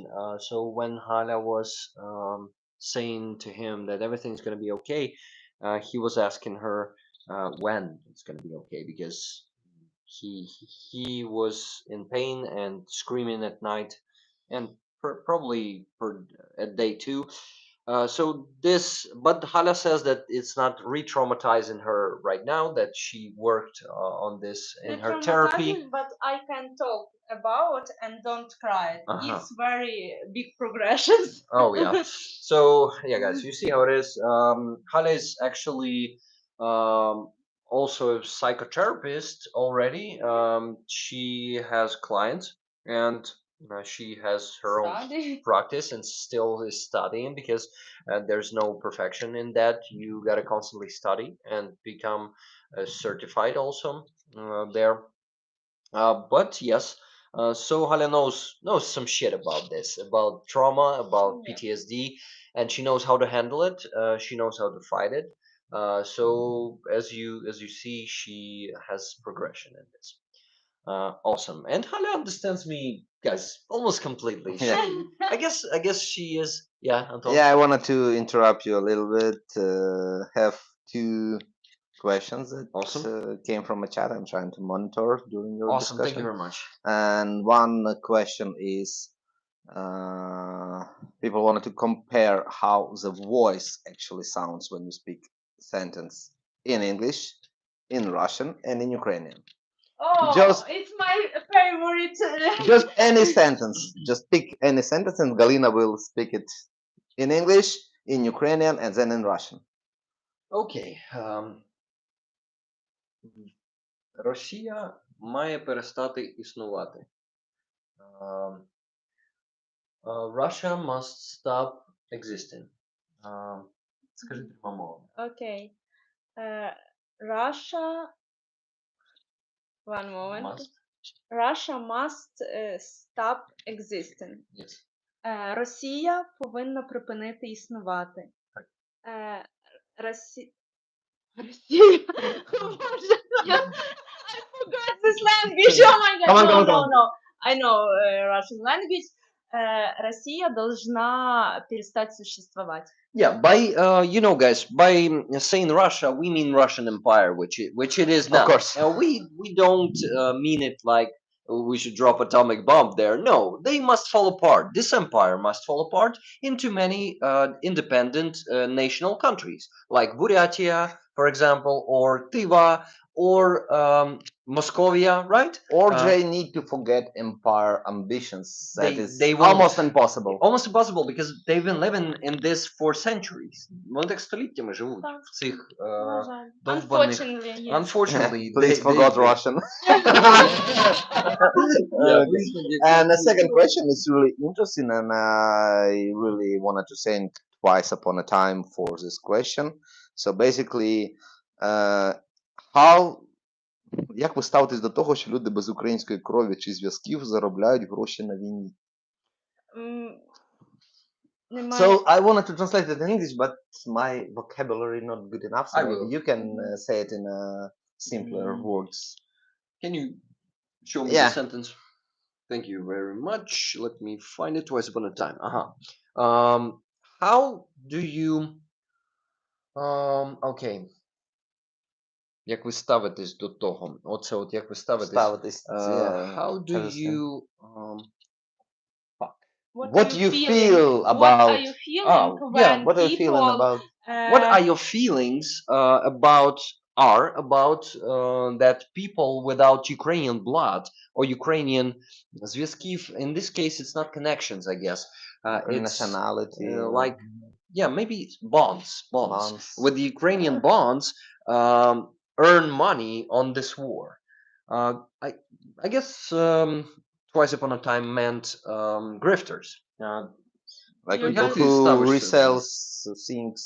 So when Hala was saying to him that everything's going to be okay, he was asking her when it's going to be okay because he was in pain and screaming at night, and probably at day two. But Hala says that it's not re-traumatizing her right now. That she worked on this in her therapy. But I can talk about and don't cry. It's very big progressions. Oh yeah. So yeah, guys, you see how it is. Hala is actually also a psychotherapist already. She has clients, and she has her own practice and still is studying because there's no perfection in that. You gotta constantly study and become certified also there. But yes, so Hala knows some shit about this, about trauma, about PTSD, and she knows how to handle it. She knows how to fight it. So as you see, she has progression in this. Awesome, and Hala understands me, guys, almost completely. Yeah. I guess she is Yeah, Anton. Yeah, I wanted to interrupt you a little bit. Have two questions that came from a chat. I'm trying to monitor during your Awesome. Thank you discussion. very much. And one question is, people wanted to compare how the voice actually sounds when you speak sentence in English, in Russian, and in Ukrainian. Oh, Just- it's my favorite. Just any sentence. Just pick any sentence, and Galina will speak it in English, in Ukrainian, and then in Russian. Окей. Росія має перестати існувати. Russia must stop existing. Скажи трьома мовами. Окей. Russia. One moment. Must. Russia must stop existing. Yes. Росія повинна припинити існувати. Так. Росія. Боже, I forgot this language. Oh my god. Come on. No. I know Russian language. Россия должна перестать существовать. Yeah, by you know, guys, by saying Russia, we mean Russian Empire, which it is now. Of course. We don't mean it like we should drop atomic bomb there. No, they must fall apart. This empire must fall apart into many independent national countries, like Buryatia, for example, or Tiva, or Moscovia, right? Or they need to forget empire ambitions. That is they won't. almost impossible. Almost impossible because they've been living in this for centuries. Вони так століттями живуть Так. в цих На жаль. довбаних. Unfortunately, yes. Unfortunately, Please forgot Russian. Yeah, please forget. And the second question is really interesting, and I really wanted to thank Twice Upon a Time for this question. So basically, як ви ставитесь до того, що люди без української крові чи зв'язків заробляють гроші на війні? So I wanted to translate it in English, but my vocabulary not good enough. So I maybe will. you can say it in simpler words. Can you show me Yeah. the sentence? Thank you very much. Let me find it. Twice upon a time. How do you okay. Як ви ставитесь до того? Оце от як ви ставитесь. How do you What do you feel about? What are you feeling when what are you feeling people, about? What are your feelings about that people without Ukrainian blood or Ukrainian зв'язків? In this case, it's not connections, I guess. It's Nationality, like maybe it's bonds. With the Ukrainian bonds, earn money on this war. I guess Twice Upon a Time meant grifters. Like Як people ти who ставишся до resell things.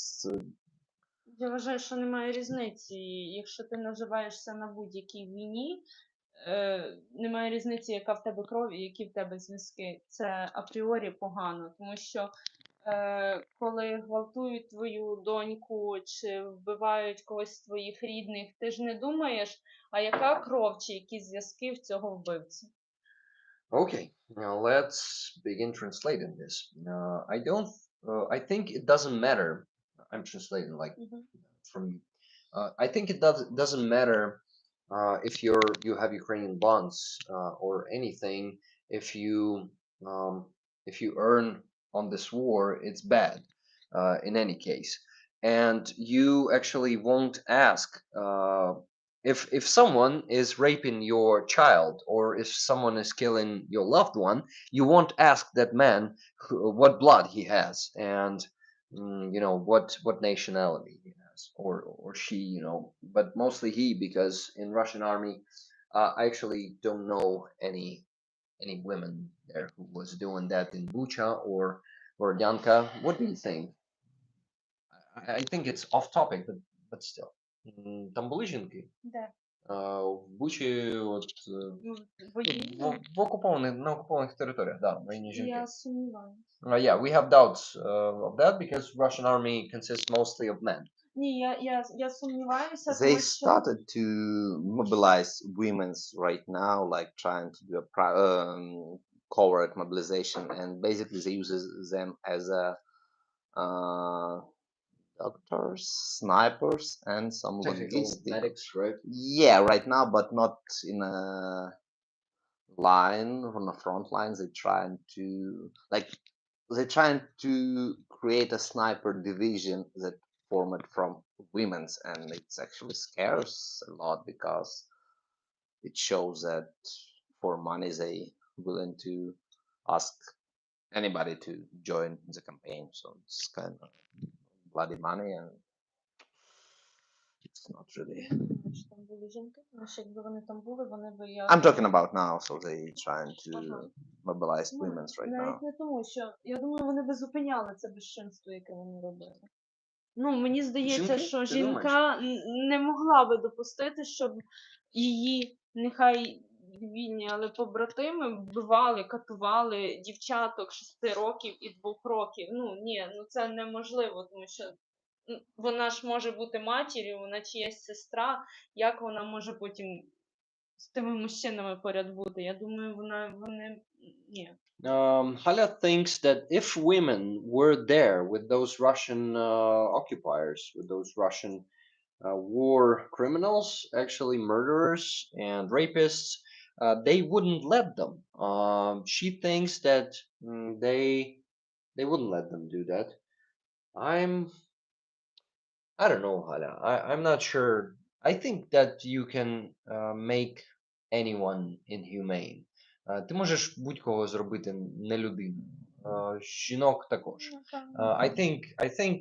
Я вважаю, що немає різниці. Якщо ти наживаєшся на будь-якій війні, немає різниці, яка в тебе кров і які в тебе зв'язки. Це апріорі погано, тому що коли гвалтують твою доньку чи вбивають когось з твоїх рідних, ти ж не думаєш, а яка кров чи які зв'язки в цього вбивці. Okay, now let's begin translating this. I think it doesn't matter. I'm translating like from you. I think it doesn't matter if you have Ukrainian bonds or anything. If you earn on this war, it's bad in any case, and you actually won't ask. If someone is raping your child or if someone is killing your loved one, you won't ask that man what blood he has and what nationality he has or she, but mostly he, because in Russian army I actually don't know any women there who was doing that in Bucha or Yanka. What do you think? I think it's off topic, but still. Там були жінки? Де? В Бучі, от Водії? на окупованих територіях, да, воєнні жінки. Я сумніваюся. Yeah, we have doubts of that because Russian army consists mostly of men. Ні, я сумніваюся, They тому що... started to mobilize women's right now, like trying to do a covert mobilization, and basically they use them as a doctors, snipers, and some Technical logistic. medics, right? Yeah, right now, but not in a line on the front lines. They're trying to create a sniper division that formed from women's, and it's actually scares a lot because it shows that for money they willing to ask anybody to join the campaign. So it's kind of bloody money, and it's not really. Чи там були жінки, тому що якби вони там були, вони би I'm talking якби... about now, so they trying to Ага. mobilize Ну, women's right now. навіть не тому, що я думаю, вони би зупиняли це безчинство, яке вони робили. Ну, мені здається, Жінки? що Ти думаєш? жінка не могла би допустити, щоб її, нехай вільні, але побратими вбивали, катували дівчаток 6 років і 2 років. Ну, ні, ну це неможливо, тому що вона ж може бути матір'ю, вона чиясь сестра, як вона може потім з тими мужчинами поряд бути? Я думаю, вони... Ні. Haля thinks that if women were there with those Russian occupiers, with those Russian war criminals, actually murderers and rapists, they wouldn't let them. She thinks that they wouldn't let them do that. I don't know, Hala. I'm not sure. I think that you can make anyone inhumane. Ти можеш будь-кого зробити не людиною. Жінок також. I think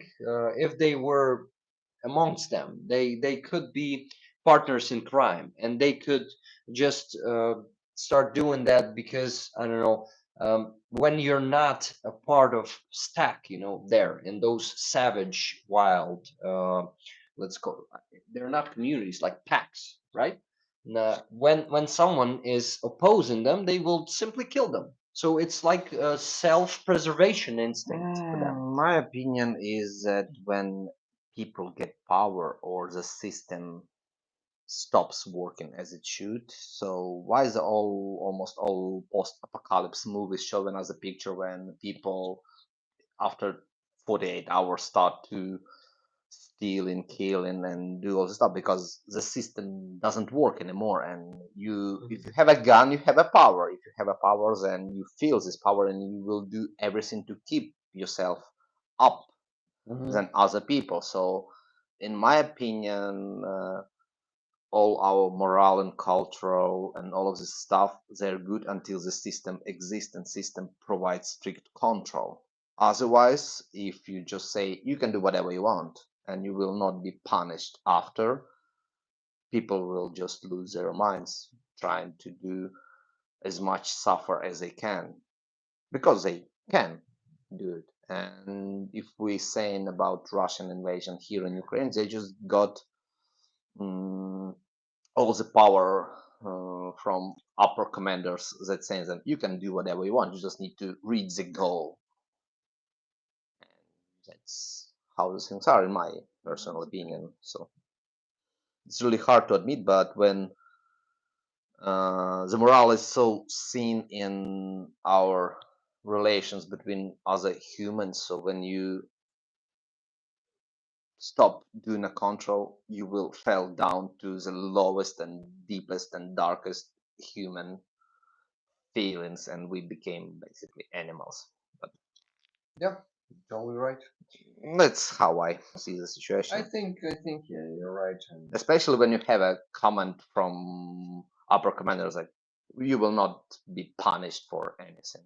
if they were amongst them, they could be partners in crime, and they could just start doing that because I don't know. When you're not a part of stack, there in those savage, wild, let's call they're not communities like packs, right? When someone is opposing them, they will simply kill them. So it's like a self-preservation instinct for them. My opinion is that when people get power or the system stops working as it should, so why is almost all post-apocalypse movies showing us a picture when people after 48 hours start to steal and kill and do all this stuff because the system doesn't work anymore, and if you have a gun you have a power. If you have a power, then you feel this power and you will do everything to keep yourself up than other people. So in my opinion, all our moral and cultural and all of this stuff, they're good until the system exists and system provides strict control. Otherwise, if you just say you can do whatever you want and you will not be punished after, people will just lose their minds trying to do as much suffer as they can because they can do it. And if we're saying about Russian invasion here in Ukraine, they just got all the power from upper commanders that say that you can do whatever you want. You just need to reach the goal. And that's how the things are, in my personal opinion. So it's really hard to admit, but when the morale is so seen in our relations between other humans, so when you stop doing a control, you will fall down to the lowest and deepest and darkest human feelings, and we became basically animals. But Yeah, totally right. that's how I see the situation. I think yeah, you're right. And Especially when you have a comment from upper commanders like you will not be punished for anything.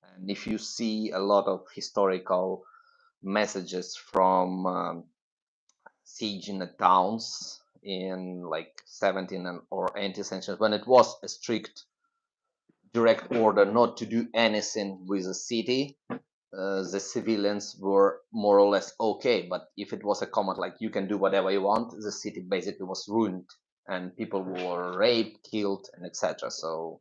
And if you see a lot of historical messages from siege in the towns in like 17 or 18th century, when it was a strict direct order not to do anything with the city, the civilians were more or less okay. But if it was a comment like you can do whatever you want, the city basically was ruined and people were raped, killed, and etc. So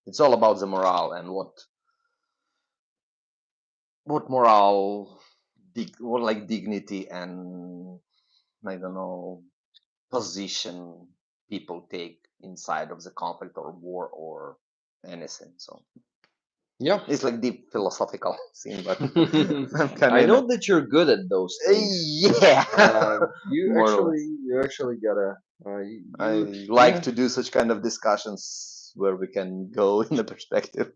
it's all about the morale and what morale, what like dignity and I don't know position people take inside of the conflict or war or anything. So Yeah. It's like deep philosophical scene, but I know that you're good at those things. Yeah. You More or actually gotta. I You like have to do such kind of discussions where we can go in the perspective.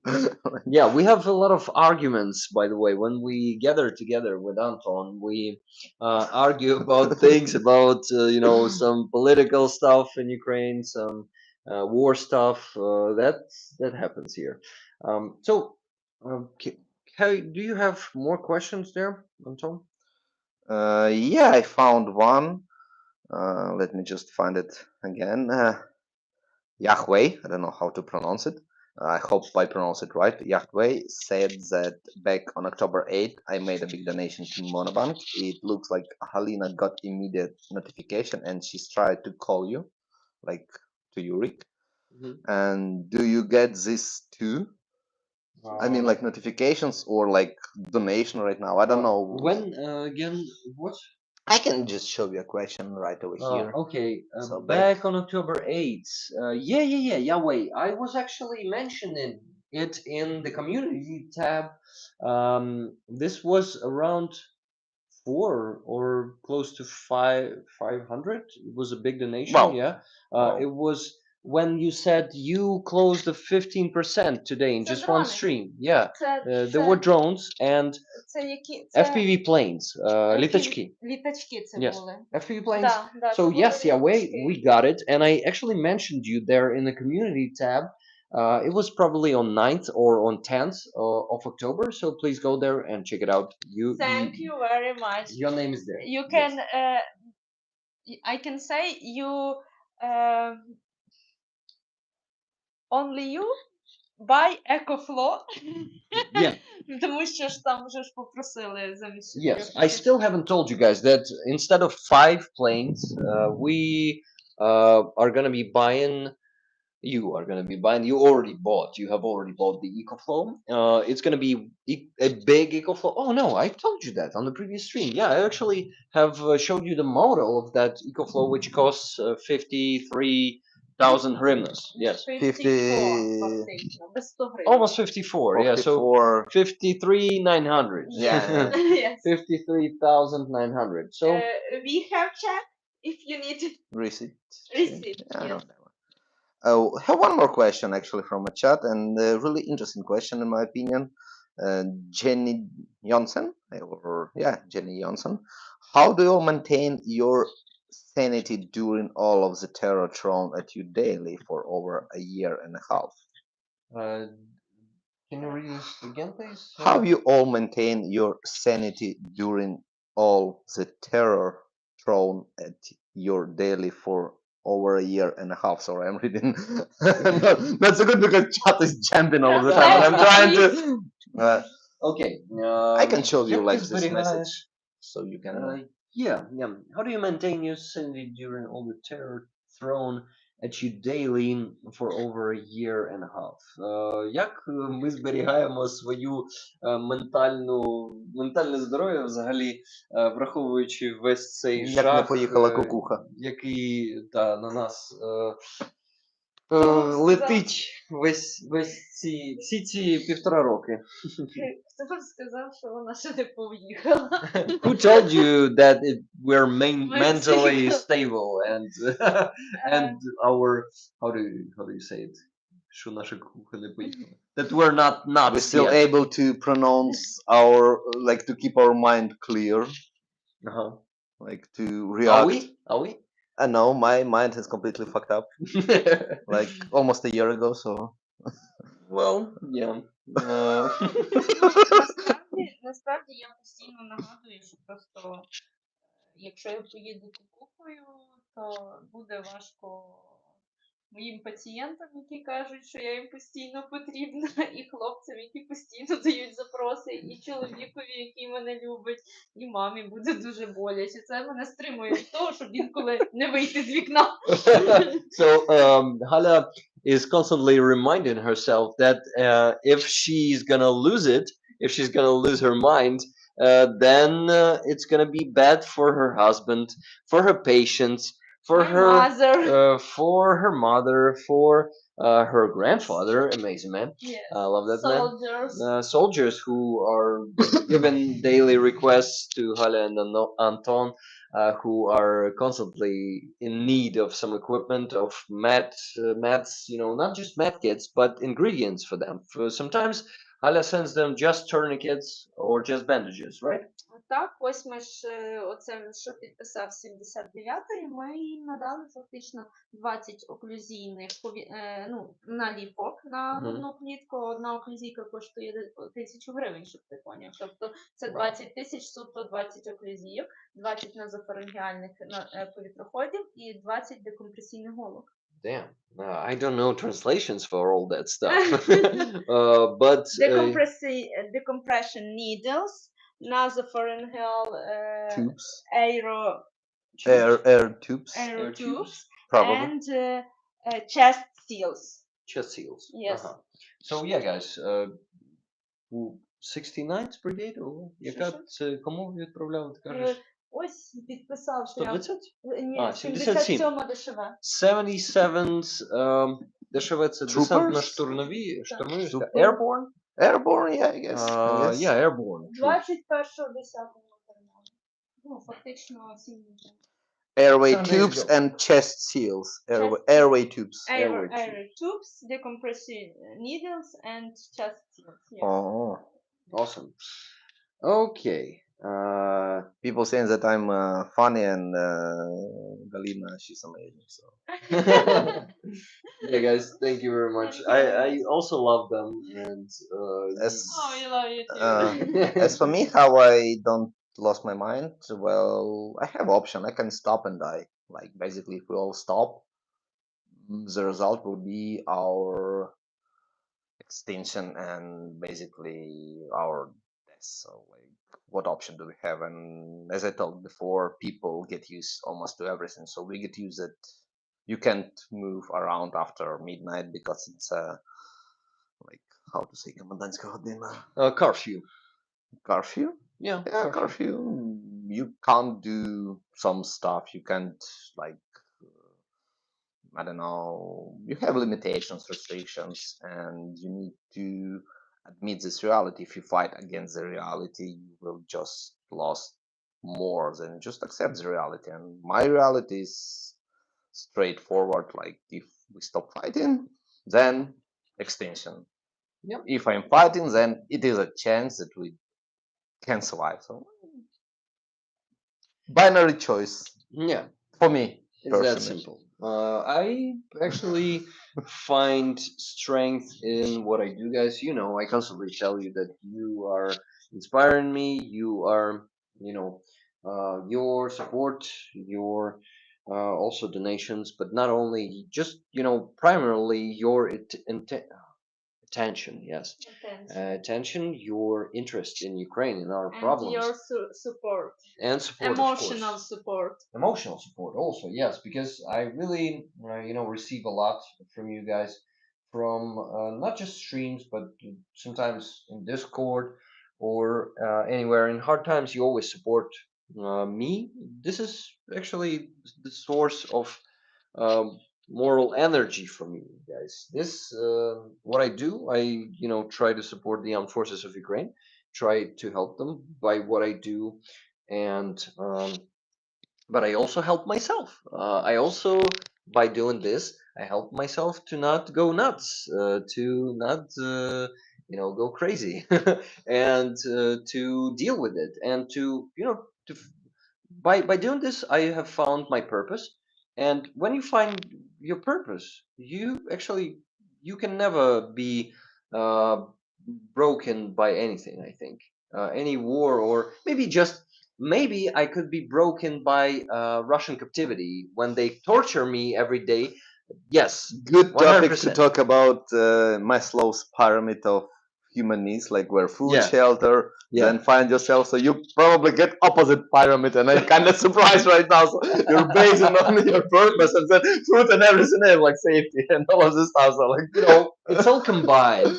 Yeah, we have a lot of arguments, by the way. When we gather together with Anton, we argue about things, about some political stuff in Ukraine, some war stuff. That happens here. So, how do you have more questions there, Anton? Yeah, I found one. Let me just find it again. Yahweh, I don't know how to pronounce it. I hope I pronounce it right. Yahweh said that back on October 8th, I made a big donation to Monobank. It looks like Halyna got immediate notification and she's tried to call you, like to Yurik. And do you get this too? I mean, like notifications or like donation right now? I don't know. When again? What? I can just show you a question right over here. Okay, So back on October 8th. Yeah, Yahweh. I was actually mentioning it in the community tab. This was around 500. It was a big donation. Wow. Yeah. Wow. It was when you said you closed the 15% today in Це just one дрони. stream. Yeah. Це, There were drones and це які це FPV planes, літачки. літачки це Yes. були. FPV planes. Да, So це були yes, Yahweh, літачки. we got it, and I actually mentioned you there in the community tab. It was probably on 9th or on 10th of October, so please go there and check it out. Thank you very much. Your name is there. You can I can say you only you buy EcoFlow. Yeah. Тому що ж там вже ж попросили замість Yes, I still haven't told you guys that instead of 5 planes, we are gonna be buying. You are going to be buying. You already bought. You have already bought the EcoFlow. It's going to be a big EcoFlow. Oh no, I told you that on the previous stream. Yeah, I actually have showed you the model of that EcoFlow, which costs 53,000 hryvnias. Yes, 54 фактично, без 100 гривень. almost 54. Yeah, so 53,900. Yeah. Yes. 53,900. So We have check if you need Receipt. receipt. Yeah, Yes. I have one more question actually from a chat, and a really interesting question in my opinion. Jenny Johnson, Jenny Johnson. How do you maintain your sanity during all of the terror thrown at you daily for over a year and a half? Can you read this again, please? How you all maintain your sanity during all the terror thrown at your daily for over a year and a half? Sorry, I'm reading. Not so good because chat is jumping all the time, and I'm trying to. Okay. I can show you як like ти this зберігаєш? message, so you can. Yeah. How do you maintain your sanity during all the terror thrown at you daily for over a year and a half? Як ми зберігаємо свою ментальне здоров'я взагалі, враховуючи весь цей Як не жах, поїхала кукуха. який на нас Хто летить всі ці 1,5 роки. Хто сказав, що вона ще не поїхала? Who told you that we're mentally Mentally. stable and our how do you say it? Що наша кукуха не поїхала? That we're not We're still yet. able to pronounce our like to keep our mind clear, like to react. Are we? No, my mind is completely fucked up. Like almost a year ago, so. Well, yeah. Насправді я постійно нагадую, що просто якщо я поїду кукухою, то буде важко моїм пацієнтам, які кажуть, що я їм постійно потрібна, і хлопцям, які постійно дають запроси, і чоловікові, який мене любить, і мамі буде дуже боляче. Це мене стримує від того, щоб інколи не вийти з вікна. So Hala is constantly reminding herself that if she's gonna lose it, if she's gonna lose her mind, then it's gonna be bad for her husband, for her patients, for My mother. for her mother, for her grandfather, amazing man. Yes. I love that Soldiers. man. Soldiers who are given daily requests to Halyna and Anton, who are constantly in need of some equipment, of mats, not just mat kits, but ingredients for them. Sometimes Halyna sends them just tourniquets or just bandages, right? Так, ось ми ж оце, що підписав 79-й, ми їм надали фактично 20 оклюзійних наліпок на грудну клітку. Одна оклюзійка коштує 1000 гривень, щоб ти поняв. Тобто це 20 тисяч, суто 20 оклюзійок, 20 назофарингеальних повітроходів і 20 декомпресійних голок. Damn, I don't know translations for all that stuff. But Decompression needles, nasopharyngeal Tubes. air tubes. tubes, Probably. and chest seals. Chest seals. Yes. So yeah, guys, 69th Brigade, яка це кому відправляли, ти кажеш? Ось підписав 120? Ні, А, 77 ДШВ. 77th ДШВ це десантно-штурмові, Airborne? Airborne, yeah, I guess. Yeah, Airborne. 21-го 10-го. Ну, фактично 7 днів. Airway 7 days tubes ago. and chest seals. Airway tubes. Air tubes, decompression needles, and chest seals. Yes. Oh. Awesome. Okay. People saying that I'm funny and Galina, she's amazing. So. Yeah, guys, thank you very much. I also love them, and you love you too. As for me, how I don't lost my mind, well, I have option. I can stop and die. Like basically, if we all stop, the result will be our extinction and basically our death. So like, what option do we have? And as I told before, people get used almost to everything. So we get used that you can't move around after midnight because it's like how to say комендантська година? Curfew. Curfew? Yeah, curfew. You can't do some stuff. You can't like I don't know. You have limitations, restrictions, and you need to admit this reality. If you fight against the reality, you will just lose more than just accept the reality. And my reality is straightforward. Like if we stop fighting, then extinction. Yep. If I'm fighting, then it is a chance that we can survive. So binary choice. Yeah. For me. It's that simple. I actually find strength in what I do, guys. I constantly tell you that you are inspiring me. You are, your support, your also donations, but not only just, primarily your attention. Yes, attention, your interest in Ukraine, in our problems, your support, and support, emotional support. Emotional support also, yes, because I really receive a lot from you guys, from not just streams, but sometimes in Discord or anywhere. In hard times you always support me. This is actually the source of moral energy for me, guys. This what I do, I try to support the armed forces of Ukraine, try to help them by what I do, and but I also help myself. I also, by doing this, I help myself to not go nuts, to not, go crazy, and to deal with it, and to, by doing this, I have found my purpose. And when you find your purpose, you can never be broken by anything. I think any war, or maybe I could be broken by Russian captivity when they torture me every day. Yes, good topic 100%. to talk about Maslow's pyramid of human needs, like where food, shelter, then find yourself. So you probably get opposite pyramid, and I'm kind of surprised right now. So you're basing on your purpose and then food and everything else, like safety and all of this stuff. So like it's all combined.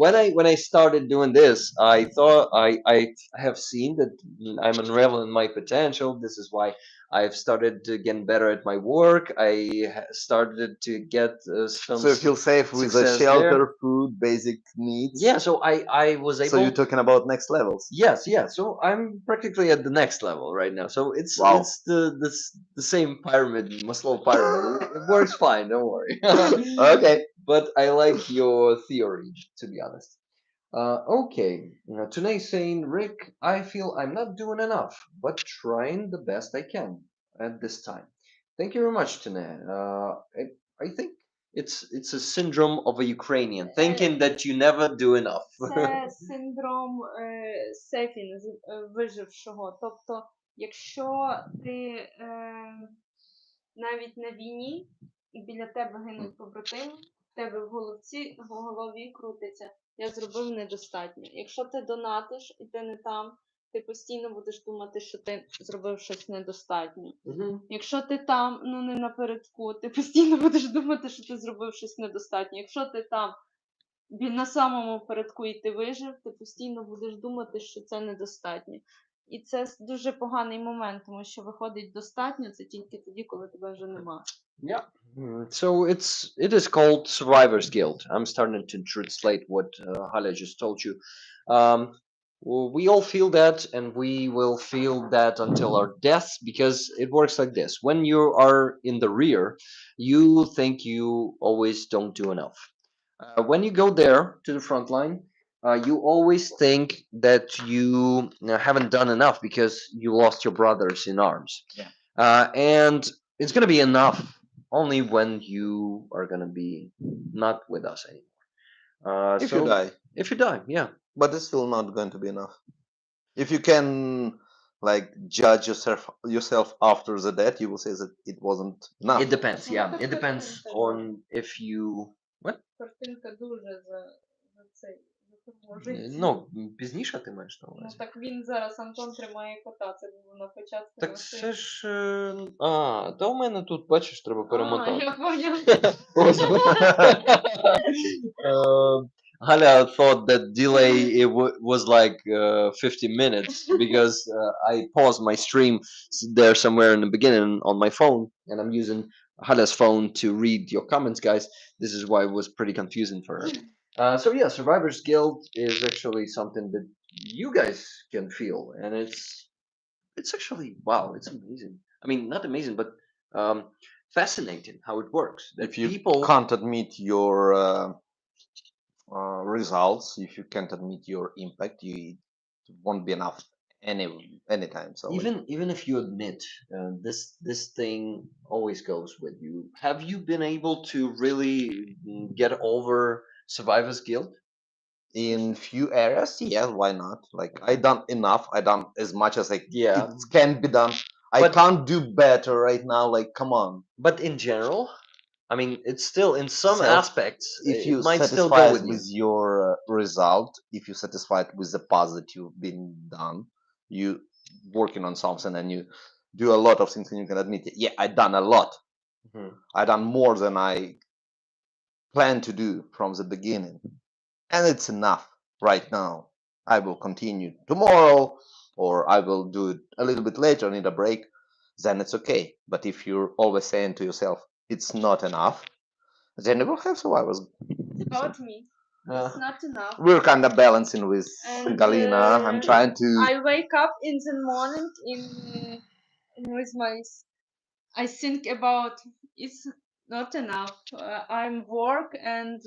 When I started doing this, I thought I have seen that I'm unraveling my potential. This is why I've started to get better at my work. Started to get some So you feel safe with the success there. shelter, food, basic needs. Yeah, so I was So able. you're talking about next levels. Yes, yeah. So I'm practically at the next level right now. So Wow. it's the same pyramid, Maslow pyramid. It works fine. Don't worry. Okay. But I like your theory, to be honest. Okay. Tunay saying, Rick, I feel I'm not doing enough, but trying the best I can at this time. Thank you very much, Tunay. I think it's a syndrome of a Ukrainian, thinking that you never do enough. Це синдром вижившого. Тобто, якщо ти навіть на війні і біля тебе гинуть побратими, в тебе в голові крутиться, я зробив недостатньо. Якщо ти донатиш і ти не там, ти постійно будеш думати, що ти зробив щось недостатньо. Якщо ти там, ну не напередку, ти постійно будеш думати, що ти зробив щось недостатньо. Якщо ти там на самому передку і ти вижив, ти постійно будеш думати, що це недостатньо. І це дуже поганий момент, тому що виходить достатньо, це тільки тоді, коли тебе вже нема. Yeah. So it is called survivor's guilt. I'm starting to translate what Halia just told you. Well, we all feel that, and we will feel that until our deaths, because it works like this: when you are in the rear, you think you always don't do enough. When you go there to the front line, you always think that you haven't done enough because you lost your brothers in arms. Yeah. And it's going to be enough only when you are going to be not with us anymore. If you die. If you die, yeah. But it's still not going to be enough. If you can like judge yourself after the death, you will say that it wasn't enough. It depends, yeah. It depends on if you. What? Картинка дуже за цей. Ну, пізніше ти маєш на Ну увазі. так він зараз, Антон тримає кота, це було на початку. Так це ж. Та у мене тут, бачиш, треба перемотати. Я поняла. Hala thought that delay was like 50 minutes because I paused my stream there somewhere in the beginning on my phone, and I'm using Hala's phone to read your comments, guys. This is why it was pretty confusing for her. So yeah, survivor's guilt is actually something that you guys can feel, and it's actually wow, it's amazing. I mean, not amazing, but fascinating how it works. That If you people can't admit your results, if you can't admit your impact, it won't be enough anytime. So even if you admit this thing always goes with you. Have you been able to really get over survivor's guilt? in few areas, yeah, why not? Like I done enough. I done as much as it can be done. I But- can't do better right now. Like, come on. But in general, I mean, it's still in some Self- aspects If you it might still go satisfied with you. with your result, if you satisfied with the positive being done, you working on something and you do a lot of things and you can admit it. Yeah, I done a lot. Mhm. I done more than I planned to do from the beginning, and it's enough right now. I will continue tomorrow, or I will do it a little bit later, need a break, then it's okay. But if you're always saying to yourself, it's not enough, then you will have survivors. About me. Uh, It's not enough. We're kind of balancing with And, Galina. I'm trying to. I wake up in the morning with my. I think about it's not enough. I'm work and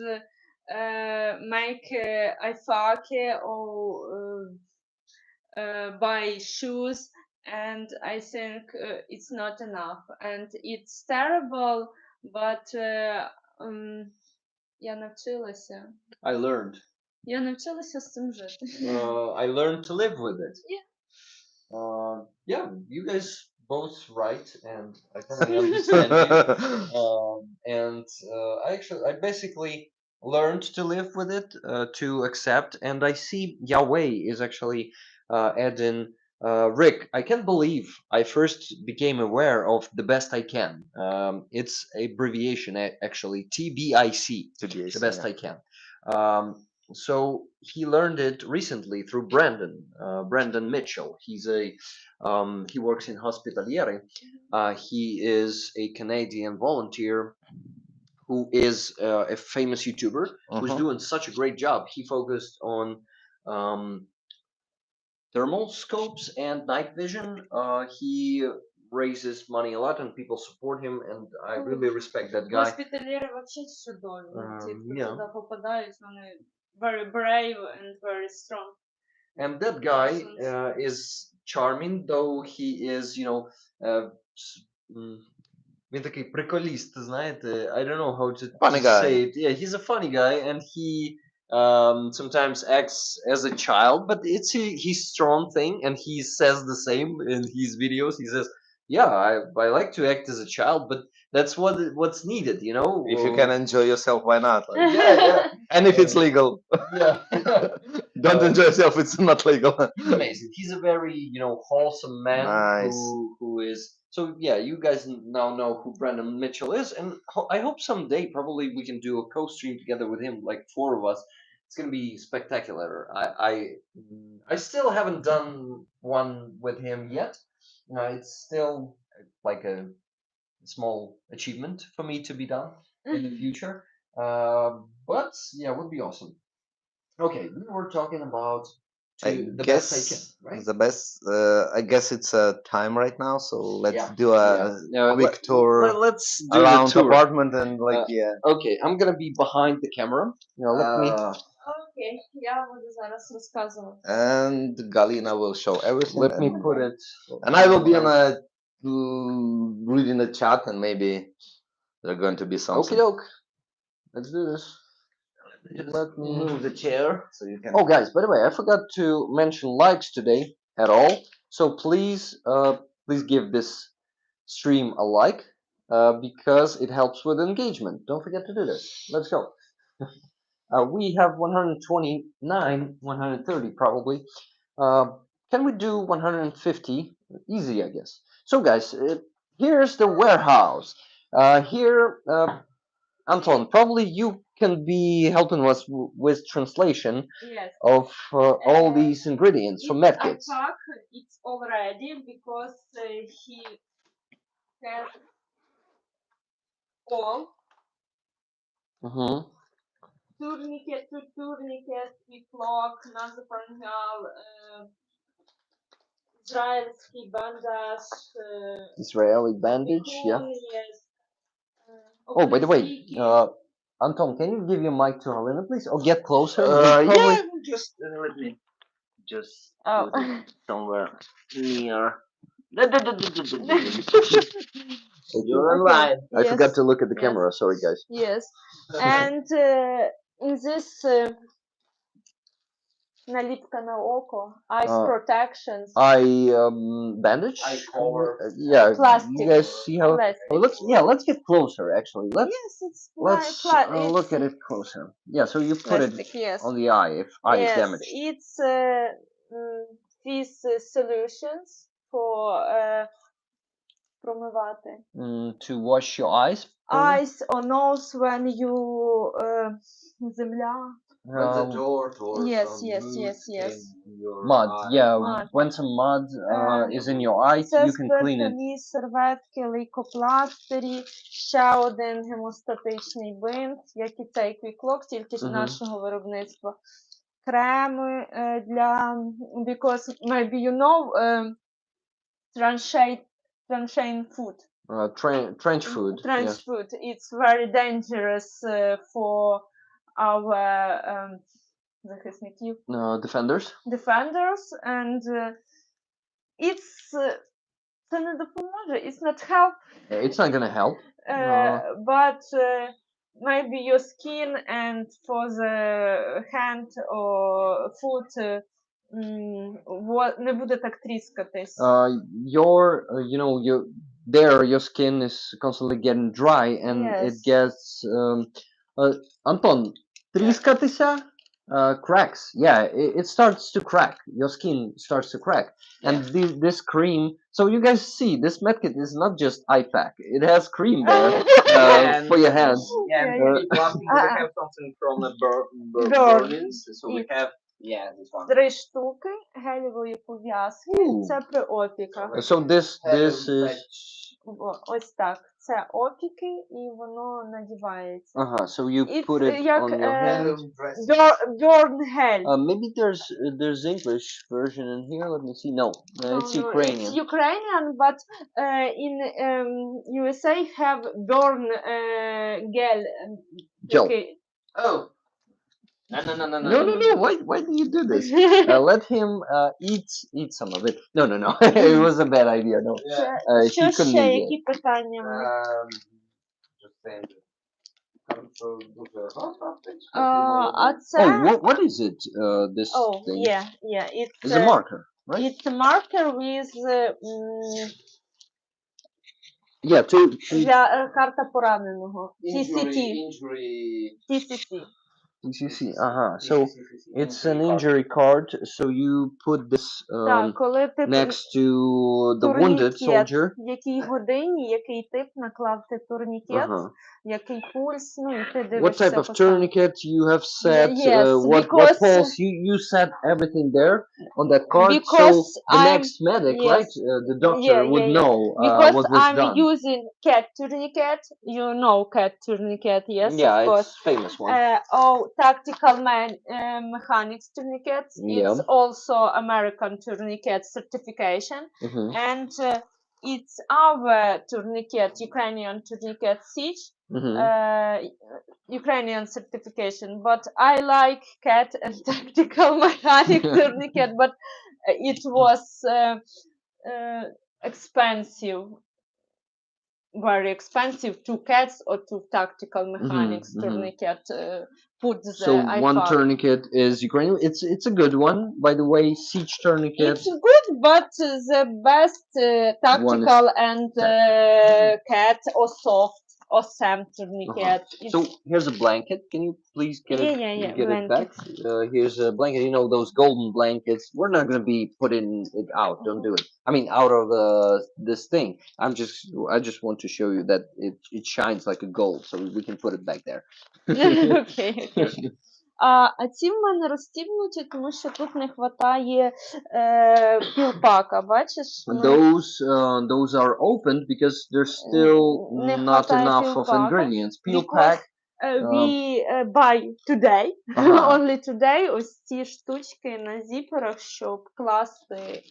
make ifake or buy shoes, and I think it's not enough, and it's terrible. But я навчилася. I learned. Я навчилася з цим жити. I learned to live with it. Yeah. Yeah, you guys both right, and I totally understand you. And I basically learned to live with it, to accept, and I see Yahweh is actually adding Rick, I can't believe I first became aware of the best I can. It's abbreviation actually, TBIC, the best I can. So he learned it recently through Brandon Mitchell. He works in Hospitaliere. He is a Canadian volunteer who is a famous YouTuber who's doing such a great job. He focused on um, thermal scopes and night vision. He raises money a lot and people support him, and I really respect that guy. Госпітальєри вообще чудові. Ті, хто Yeah. туди попадають, вони very brave and very strong. And that guy is charming, though he is, він такий приколіст, знаєте. I don't know how to Funny guy. say it. Yeah, he's a funny guy, and he sometimes acts as a child, but it's his strong thing, and he says the same in his videos. He says, "Yeah, I like to act as a child, but that's what's needed, you know." If you can enjoy yourself, why not? Like, Yeah. and if it's legal, Yeah. don't enjoy yourself. It's not legal. He's amazing. He's a very, wholesome man. Nice. who is. So yeah, you guys now know who Brandon Mitchell is, and I hope someday probably we can do a co-stream together with him, like 4 of us. It's gonna be spectacular. I still haven't done one with him yet. It's still like a small achievement for me to be done in the future. But yeah, it would be awesome. Okay, we were talking about the best I can, right? The best. I guess it's time right now, so let's Yeah, do a quick tour Let's do around the tour. apartment and like Okay, I'm gonna be behind the camera. Let me. Окей, я буду зараз розказувати. And Galina will show everything. Let me put it. And I will be on a reading the chat, and maybe there's going to be something. Okie doke. Let's do this. Let me move the chair so you can. Oh, guys, by the way, I forgot to mention likes today at all. So please give this stream a like because it helps with engagement. Don't forget to do this. Let's go. We have 129, 130 probably. Can we do 150? Easy, I guess. So, guys, here's the warehouse. Here, Anton, probably you can be helping us with translation of all these ingredients from medkits. It's already because he has all. Tourniquet, quick-lock, nasopharyngeal, Israeli bandage, yeah. Yes. Oh, by the way, Anton, can you give your mic to Halyna, please, or get closer? Yeah, just let me just put it somewhere near. You're online. I forgot to look at the camera. Sorry, guys. Yes, and in this наліпка на око, eyes protections, eye bandage. Eye cover. Yeah. Plastic. You guys see how? Plastic. Oh, let's get closer. Actually, let's it's look at it closer. Yeah. So you put plastic, it yes. on the eye if eye is damaged. It's these solutions for промивати. To wash your eyes. Eyes or nose when you земля. When the door Yes. Mud, eye. yeah. Mud. When some mud is in your eye, Це you can clean it. спиртові серветки, лейкопластирі, ще один гемостатичний бинт, як і цей квіклок, тільки з нашого виробництва. Креми для, because maybe you know, tranchain food. Trench food. Trench food. It's very dangerous for our захисників. Defenders, and it's це не допоможе. It's not help. It's not gonna help. But maybe your skin and for the hand or foot не буде так тріскатись. Your skin is constantly getting dry and it gets Anton, тріскатися? Cracks. Yeah, it starts to crack. Your skin starts to crack, and this cream. So you guys see, this medkit is not just eye pack. It has cream there for your hands. Yeah, Yeah, and yeah. people asking, do we have something from a Burn. burnings? So we І have, yeah, this one. 3 штуки гелевої пов'язки. Ooh. Це при опіках. So this is. Ось так. Це опіки, і воно надівається. So you It's put it як on your hand. burn hell. Maybe there's English version in here. Let me see. No, it's No, Ukrainian. it's Ukrainian, but in USA have burn gel. Gel. Okay. Oh. No. No. Why do you do this? Let him eat some of it. No. It was a bad idea. No. Що He couldn't ще, eat it. які питання? Just saying. А це... Oh, what is it? This thing? Yeah. It's a marker, right? It's a marker with Yeah, для карта пораненого. Injury. TCC. TCC. So it's an injury card. So you put this Так, коли ти next to the wounded soldier. В якій годині, який тип наклав ти турнікет, який пульс, ну і ти дивишся. What type of tourniquet you have set? What pulse? You set everything there on that card, so the next medic, right? The doctor would know because what was I'm done. using cat tourniquet. You know cat tourniquet, yes? Yeah, of course. it's famous one. Tactical mechanics tourniquet. It's also American tourniquet certification, and it's our tourniquet, Ukrainian tourniquet siege, Ukrainian certification. But I like cat and tactical mechanic tourniquet, but it was expensive. Very expensive, 2 cats or 2 tactical mechanics tourniquet. So one tourniquet is Ukrainian. It's a good one, by the way. Siege tourniquet. It's good, but the best tactical and cat or soft or SAM tourniquet. So here's a blanket. Can you please get it back? Here's a blanket. You know those golden blankets. We're not gonna be putting it out. Don't do it. I mean, out of this thing. I just want to show you that it shines like a gold, so we can put it back there. Okay. А ці в мене розстібнуті, тому що тут не вистачає пілпака, бачиш? Those are opened because there's still not enough of ingredients. Peel pack. We buy today, only today, ось ці штучки на зіперах, щоб класти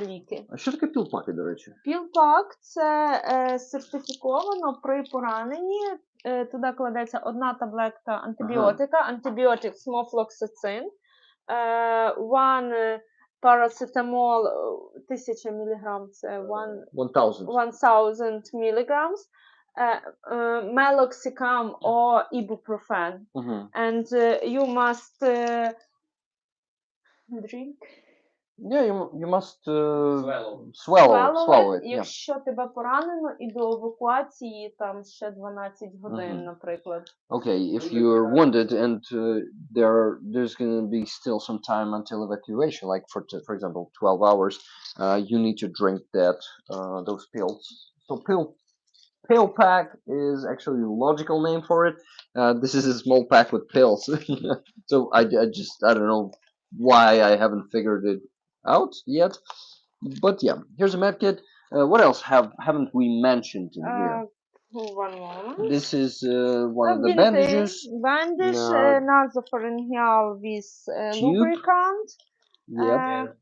ліки. А що таке пілпаки, до речі? Пілпак – це сертифіковано при пораненні. Туди кладеться 1 таблетка антибіотика, антибіотик смофлоксацин, 1 парацетамол 1000 мг, це 1000 мг, meloxicam or ibuprofen. And you must drink. Yeah, you must swallow it. Якщо тебе поранено і до евакуації там ще 12 годин, наприклад. Okay, if you're wounded and there's going to be still some time until evacuation, like for example 12 hours, you need to drink those pills. So pill pack is actually a logical name for it. This is a small pack with pills. So I don't know why I haven't figured it out yet, but yeah, here's a medkit. What else haven't we mentioned in here? One moment. This is one of the bandages. Bandage, nasopharyngeal with lubricant. Yep.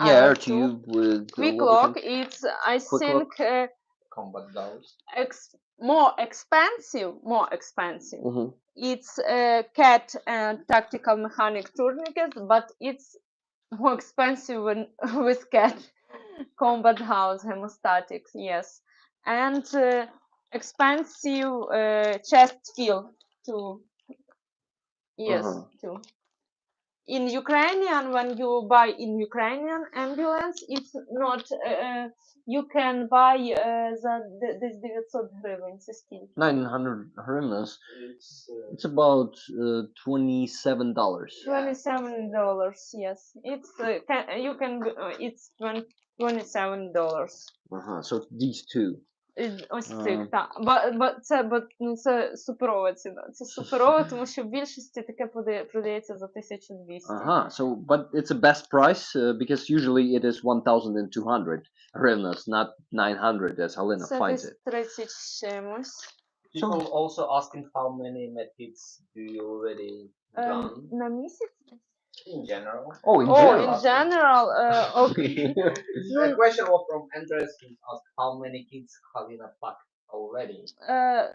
Air tube with quick lock. It's I think combat gloves. More expensive. It's cat and tactical mechanic tourniquet, but it's more expensive with cat combat house hemostatics, yes, and expensive chest fill too. Yes, too. in Ukrainian, when you buy in Ukrainian ambulance, it's not, you can buy this 900 гривень, це скільки? 900 hryvnias. It's about $27. $27, yes. It's you can it's $27. So these two. Ось цих, так. Ну, це суперова ціна. Це суперова, тому що в більшості таке продається за 1200. So, but it's a best price because usually it is 1,200 hryvnias, not 900 as Halyna Це finds десь it. 30 з чимось. People also asking how many medkits do you already done На місяць? in general. Oh, in Oh, general. in general, okay. The question was from Andres. He asked how many kids Halyna fucked already.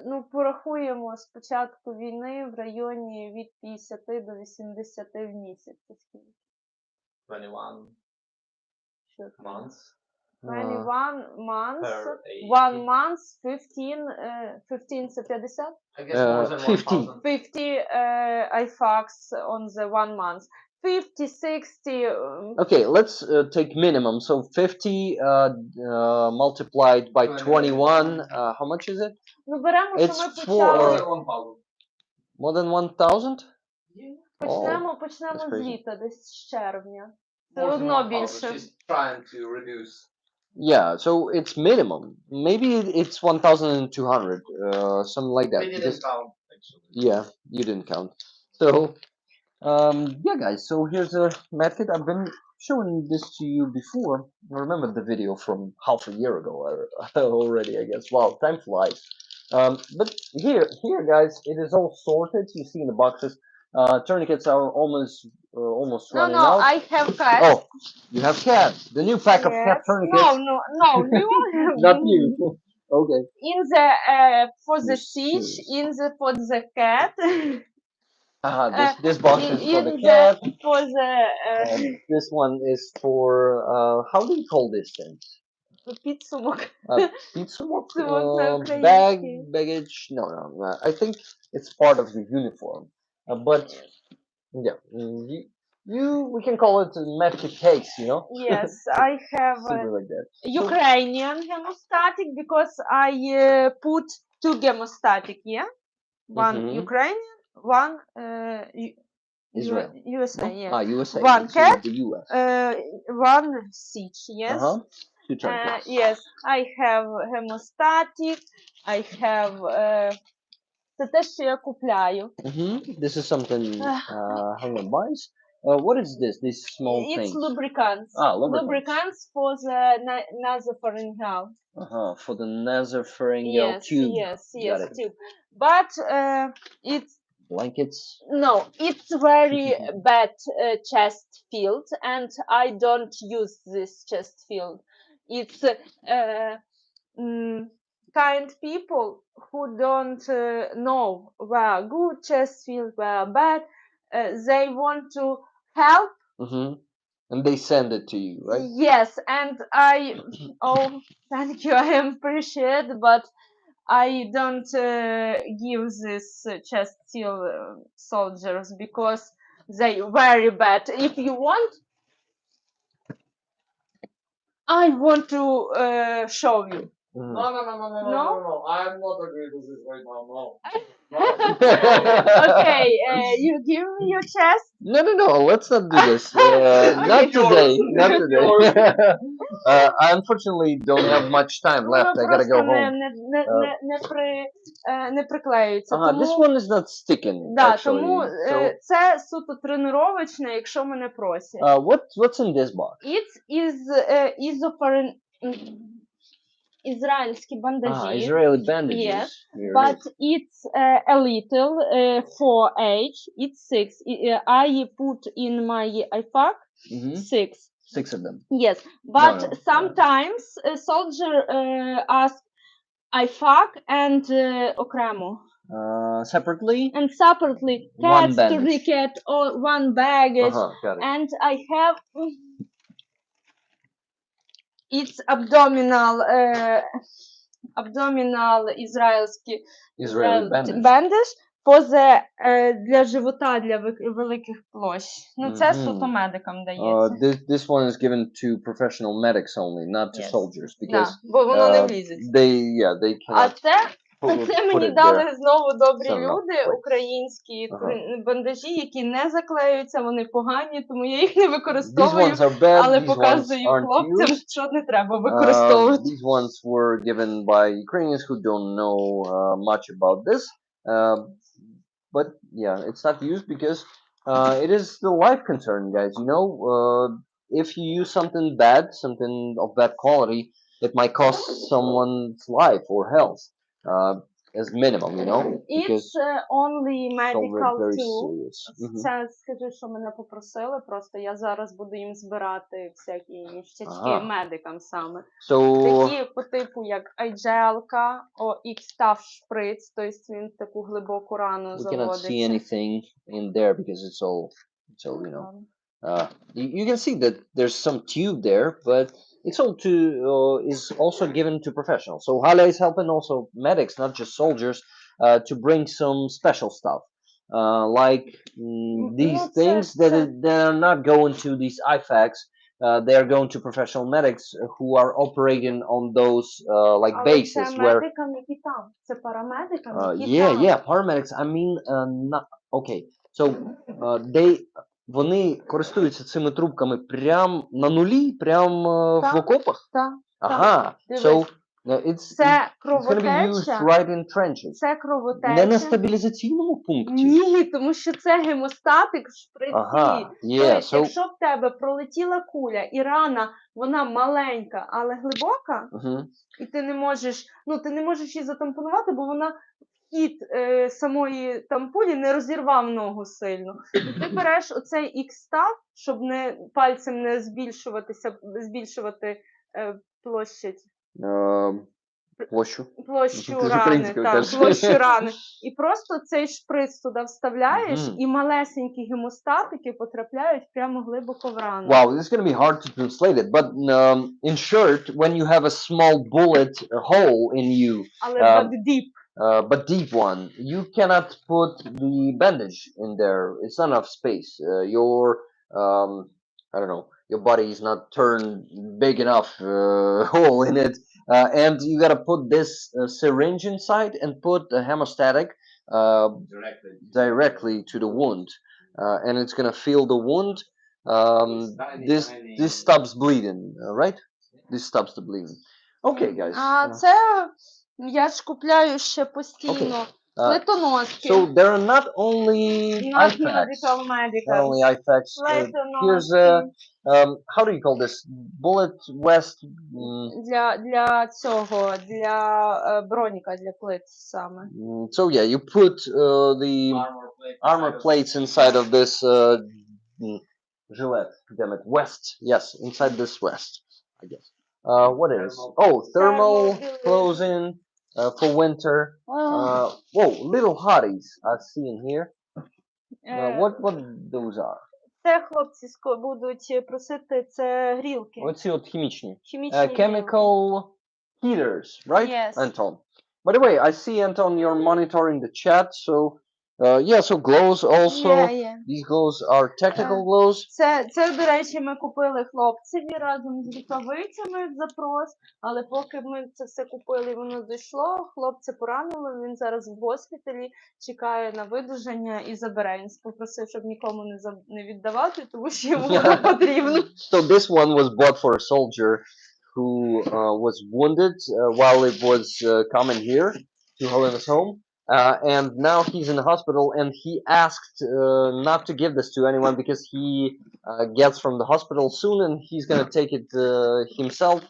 Ну, порахуємо з початку війни в районі від 50 до 80 в місяць. Це скільки? 21 Що це? months 21 months, per 1 month, 15 це 50? I guess more than 50. 1,000. 50 I fucks on the 1 month. 50, 60. Okay, let's take minimum. So 50 multiplied by 21. How much is it? Ну, беремо, It's що ми for- почали. More than 1,000? Почнемо that's з crazy. літа, десь з червня. Все More than одно 1,000. більше. She's trying to reduce. Yeah, so it's minimum. Maybe it's 1,200, something like that. We didn't because- count actually. Yeah, you didn't count. So, yeah, guys. So here's a method. I've been showing this to you before. I remember the video from half a year ago already. I guess. Wow, time flies. But here, guys, it is all sorted. You see in the boxes. Tourniquets are almost No, running no, out. I have cat. Oh, you have cat. The new pack of cat Yes. tourniquets. No, you Not you. Okay. in the for the Yes, siege, yes. for the cat. This box is for the cat. For the This one is for how do you call this thing? підсумок. Підсумок, Підсумок на українській. baggage. No. I think it's part of your uniform. But yeah, we can call it a medkit case, you know. Yes, I have Something like that. Ukrainian hemostatic because I put 2 hemostatic, yeah? One Mhm. Ukrainian, one Israel. USA, No? yeah. USA. One so cat, the US. One siege, yes. Two tourniquets. Yes, I have hemostatic, I have це те, що я купляю. This is something Halyna buys. What is this? These small It's things. lubricants. Lubricants. Lubricants for the nasopharyngeal. For the nasopharyngeal tube. Yes, Got it. tube. But it's Blankets. no, it's very bad chest field, and I don't use this chest field. It's kind people who don't know where good chest field, where bad. They want to help. And they send it to you, right? Yes, and thank you, I appreciate, but I don't give this chest seal soldiers because they very bad. If you want, I want to show you. No. I'm not agreeing with this right now. No. Okay, you give me your chest. No. Let's not do this. Not today. Not today. I unfortunately don't have much time left. I gotta go home. Не приклеюється. This one is not sticking. Да, actually. тому So, це суто тренувачне, якщо мене просять. what's in this box? It's Ізраїльські бандажі. Israeli bandages. Yes, Here but it is. it's a little for age. It's 6. I put in my iPack 6. 6 of them. Yes, but No. sometimes a soldier ask iPack and окремо. Separately? And separately, One cat, bandage. tourniquet, or one baggage. Got it. And I have it's abdominal Israeli bandage. bandage пози для живота, для великих площ. Ну, це суто медикам дається. This one is given to professional medics only, not to Yes. soldiers, Да, because бо воно не влізеться. they А cannot це put мені it дали there. знову добрі Все одно. люди, Ой. українські Ага. бандажі, які не заклеюються, вони погані, тому я їх не These використовую, ones are bad, але these ones показую aren't хлопцям, used. що не треба використовувати. These ones were given by Ukrainians who don't know much about this. But yeah, it's not used because it is the life concern, guys. You know, if you use something bad, something of bad quality, it might cost someone's life or health as minimum, you know, because It's only it's all medical very tool. serious. Це скажи, що мене попросили, просто я зараз буду їм збирати всякі ніштячки Ага. медикам саме. So Такі по типу, як айджелка, X-Staff шприц, тобто він в таку глибоку рану we cannot see заводиться. anything in there because it's all you know. You can see that there's some tube there, but it's all is also given to professionals. So Halle is helping also medics, not just soldiers, to bring some special stuff, like these things that are not going to these IFACs. They are going to professional medics who are operating on those like bases це where. медикам, які там. Це парамедикам, які Yeah, там. yeah, paramedics. I mean, not okay. So вони користуються цими трубками прям на нулі, прям в окопах. Так. Ага. So it's Це gonna be used кровотеча. right in trenches. Це Не кровотеча. на стабілізаційному пункті. Ні, тому що це гемостатик в шприці. Ага, Тобто, so якщо в тебе пролетіла куля і рана, вона маленька, але глибока, і ти не можеш її затампонувати, бо вона вхід самої тампулі не розірвав ногу сильно. І ти береш оцей X-Staff, щоб пальцем не збільшувати площадь. Площу рани, площу рани. І просто цей шприц туди вставляєш, і малесенькі гемостатики потрапляють прямо глибоко в рану. Wow, this is going to be hard to translate it, but in short, when you have a small bullet hole in you, but deep one, you cannot put the bandage in there. It's not enough space. I don't know, your body is not turned big enough hole in it. And you gotta put this syringe inside and put a hemostatic directly to the wound, and it's gonna feel the wound. This stops bleeding, right? This stops the bleeding. Okay, guys. Це я ж купляю ще постійно плитоноски. So there are not only IFACs. Not only IFACs. Here's how do you call this? Bullet West. Для цього, для броніка, для плит саме. So yeah, you put the armor plates inside of this Gillette. Damn it, West. Yes, inside this West, I guess. What is? Oh, thermal clothing for winter. Whoa, little hotties I see in here. What those are? Це хлопці будуть просити, це грілки. Оці от хімічні. Хімічні chemical heaters, right? Yes. Anton. By the way, I see, Anton, you're monitoring the chat, so yeah, so gloves also. Yeah. These gloves are technical gloves. Це, до речі, ми купили хлопцеві разом з рукавицями запрос, але поки ми це все купили і воно дійшло, хлопця поранило, він зараз в госпіталі, чекає на видужання і забере. Він попросив, щоб нікому не віддавати, тому що йому воно потрібно. So this one was bought for a soldier who was wounded while it was coming here to Halyna's home. And now he's in the hospital, and he asked not to give this to anyone because he gets from the hospital soon, and he's gonna take it himself.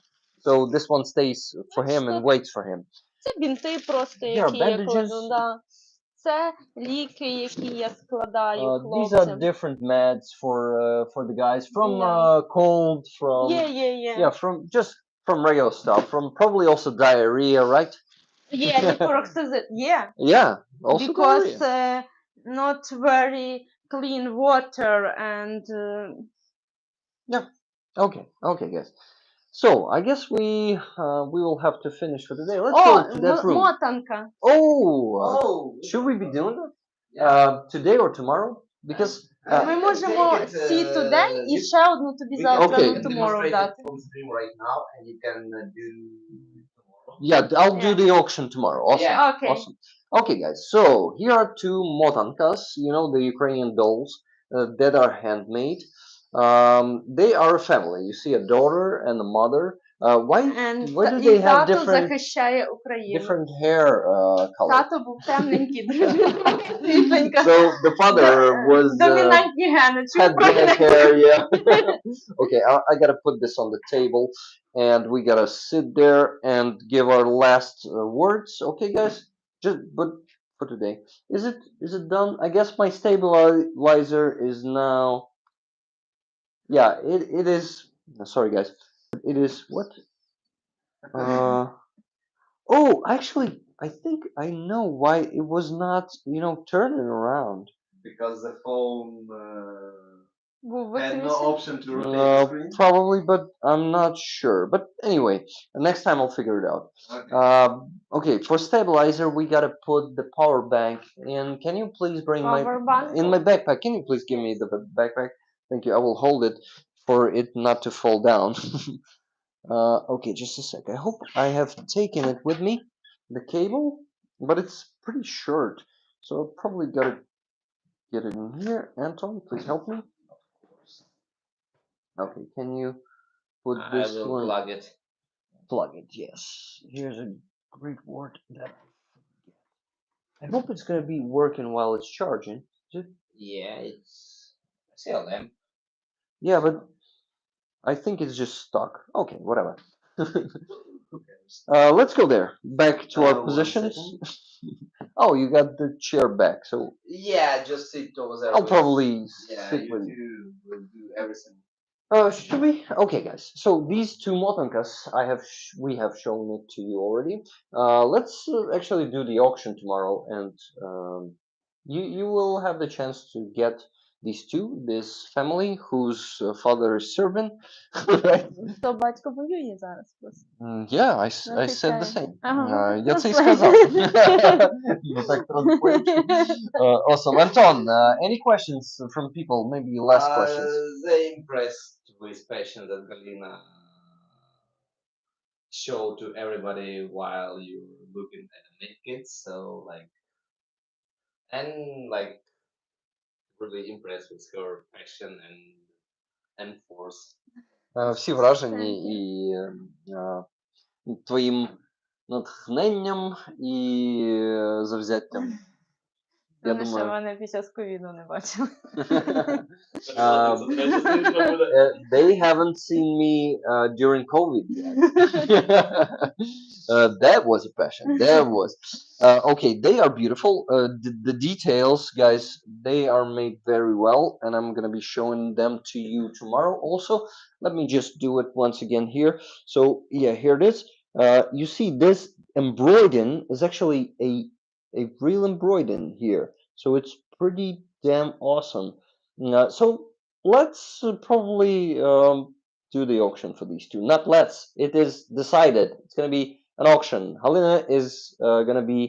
So this one stays for him and waits for him. Це бінти просто, які я кладу, да. Це ліки, які я складаю хлопцям. These are different meds for the guys from cold, from from regular stuff, from probably also diarrhea, right? Yeah, paroxysm. Yeah, also because diarrhea. Not very clean water and Okay, guys. So I guess we will have to finish for today. Let's go to that room. Мотанка. Should we be doing that? Today or tomorrow? Because Ми можемо see today і ще одну тобі завтра Okay. на tomorrow дати. yeah, I'll do Yeah. the auction tomorrow. Awesome. Yeah. Okay. Awesome. Okay, guys. So here are two motankas. You know, the Ukrainian dolls that are handmade. They are a family. You see a daughter and a mother. Why? Why do they І have тато different захищає Україну. different hair color? Тато був темненький, дружина світленька. So the father was Домінантні гени. had black hair. Yeah. Okay, I gotta put this on the table, and we gotta sit there and give our last words. Okay, guys. But for today, is it done? I guess my stabilizer is now. Yeah, it is. Sorry, guys. It is what? Oh, actually, I think I know why it was not, turning around. Because the phone Був had no виключений. option to rotate the screen. Probably, but I'm not sure. But anyway, next time I'll figure it out. Okay. Okay, for stabilizer, we gotta put the power bank in. Can you please bring Power bank? in my backpack? Can you please give me the backpack? Thank you. I will hold it for it not to fall down. Okay, just a sec. I hope I have taken it with me, the cable, but it's pretty short, so I'll probably gotta get it in here. Anton, please help me. Okay, can you put this I will one? plug it. Plug it, yes. Here's a great word that I hope it's gonna be working while it's charging. Yeah, it's CLM. Yeah, but I think it's just stuck. Okay, whatever. Let's go there. Back to our 1 positions. second. Oh, you got the chair back, so Yeah, just sit over there. I'll probably Yeah, sit you with you. two will do everything. Should we? Okay, guys. So these two motankas, we have shown it to you already. Let's actually do the auction tomorrow, and you will have the chance to get these two. This family whose father is Serbian, right? То батько воює зараз просто. Yeah, I said the same. Я це й сказав. Ну, так translation. Awesome. Anton, any questions from people? Maybe last questions. They impressed with passion that Galina showed to everybody while you looking at the naked. So like really impressed with her passion and force. Всі вражені і твоїм натхненням і завзяттям. Я Вони ще думаю, мене під час ковіду не бачили. They haven't seen me during COVID yet. That was a passion. That was. Okay, they are beautiful. The details, guys, they are made very well, and I'm gonna be showing them to you tomorrow. Also, let me just do it once again here. So yeah, here it is. You see, this embroidering is actually a real embroidering here, so it's pretty damn awesome. So let's probably do the auction for these two. Not let's. It is decided. It's gonna be an auction. Halyna is gonna be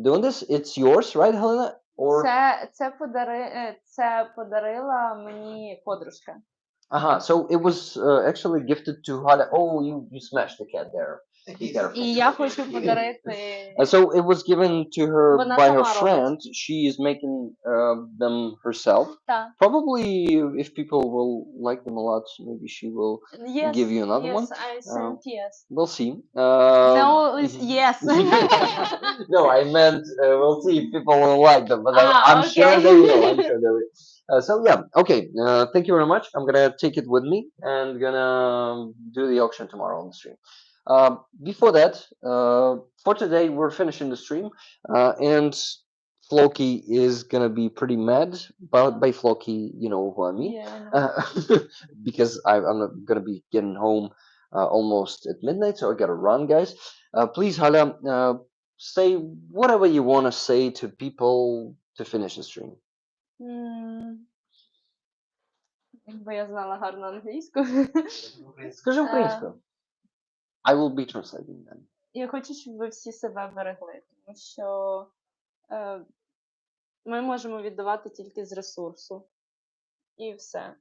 doing this. It's yours, right, Halyna? Or Це подарила мені подружка. so it was actually gifted to Halyna. Oh, you smashed the cat there. Be careful. І я хочу подарити. So it was given to her Вона by her сама friend. робить. She is making them herself. Так. Probably, if people will like them a lot, maybe she will give you another one. Yes, I sent yes. We'll see. No, it's yes. No, I meant we'll see if people will like them, but I'm okay. sure they will. I'm sure they will. So yeah, okay. Thank you very much. I'm gonna take it with me and gonna do the auction tomorrow on the stream. Before that, for today we're finishing the stream, and Floki is gonna be pretty mad. But by Floki, you know who I mean. Yeah. Because I'm not gonna be getting home almost at midnight, so I gotta run, guys. Please, Hala, say whatever you want to say to people to finish the stream. Якби я знала гарно англійську. Скажи українською. I will be translating then. Я хочу, щоб ви всі себе берегли, тому що ми можемо віддавати тільки з ресурсу. І все.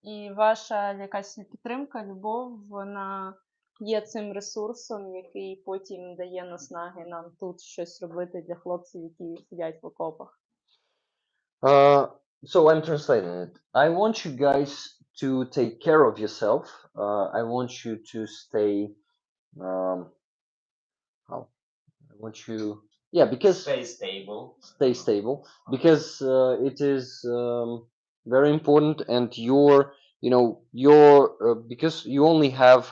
І ваша якась підтримка, любов, вона є цим ресурсом, який потім дає наснаги нам тут щось робити для хлопців, які сидять в окопах. So I'm translating it. I want you guys to take care of yourself. I want you to stay. How? I want you. Yeah, because Stay stable. stay stable because it is very important, and because you only have.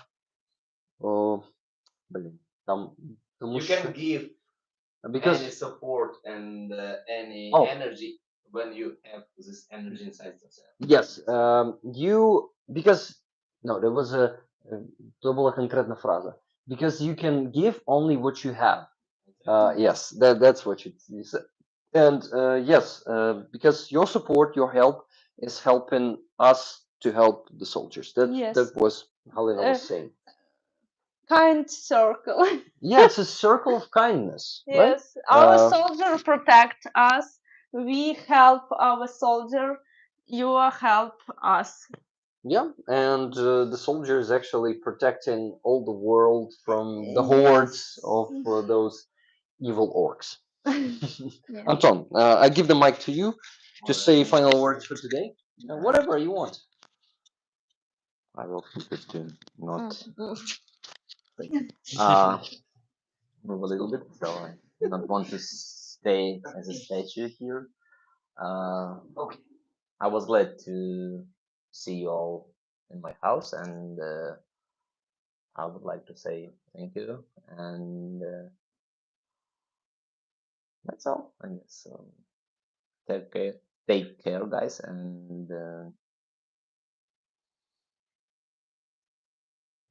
Блин, потому You что can give because any support and any Oh. energy when you have this energy inside yourself. yes, because no, there was to була конкретна фраза. Because you can give only what you have. Yes, that's what you said. And yes, because your support, your help is helping us to help the soldiers. Yes. That was Halyna was saying. Kind circle. Yeah, it's a circle of kindness, right? Yes, our soldier protect us. We help our soldier. You help us. Yeah, and the soldier is actually protecting all the world from the hordes of those evil orcs. Yeah. Anton, I give the mic to you to say final words for today. Whatever you want. I will keep it to not Mm. move a little bit, so I don't want to stay as a statue here. Okay. I was glad to see you all in my house, and I would like to say thank you, and that's all. I guess take care, guys, and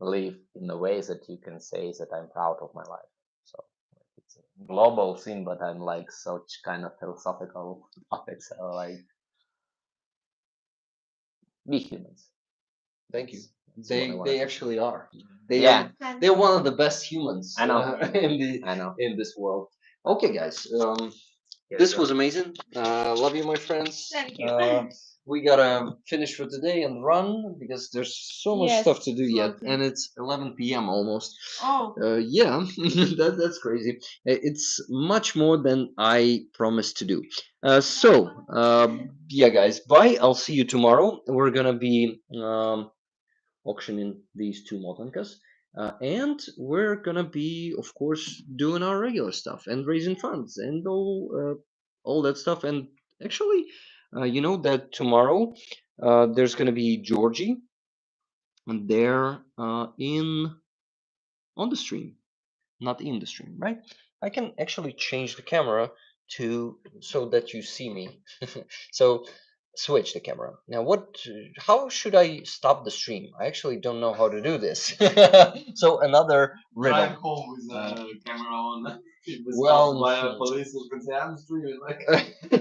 live in the ways that you can say that I'm proud of my life. So it's a global thing, but I'm like such kind of philosophical topics. So like, be humans. Thank you. That's what I wanna They say. actually are. Yeah. They're one of the best humans. I know. I know. in this world. Okay, guys. Here This we go. was amazing. Love you, my friends. Thank you. We gotta finish for today and run because there's so much Yes, stuff to do yet, absolutely. and it's 11 p.m. almost. Oh, Yeah, that's crazy. It's much more than I promised to do. Yeah, guys, bye. I'll see you tomorrow. We're gonna be auctioning these two motankas. And we're gonna be, of course, doing our regular stuff and raising funds and all that stuff. And actually, you know that tomorrow there's gonna be Georgie, and they're in on the stream, not in the stream, right? I can actually change the camera to so that you see me. So switch the camera. Now how should I stop the stream? I actually don't know how to do this. So another riddle. Drive home with the camera on. Well, By a police will say I'm streaming. Like,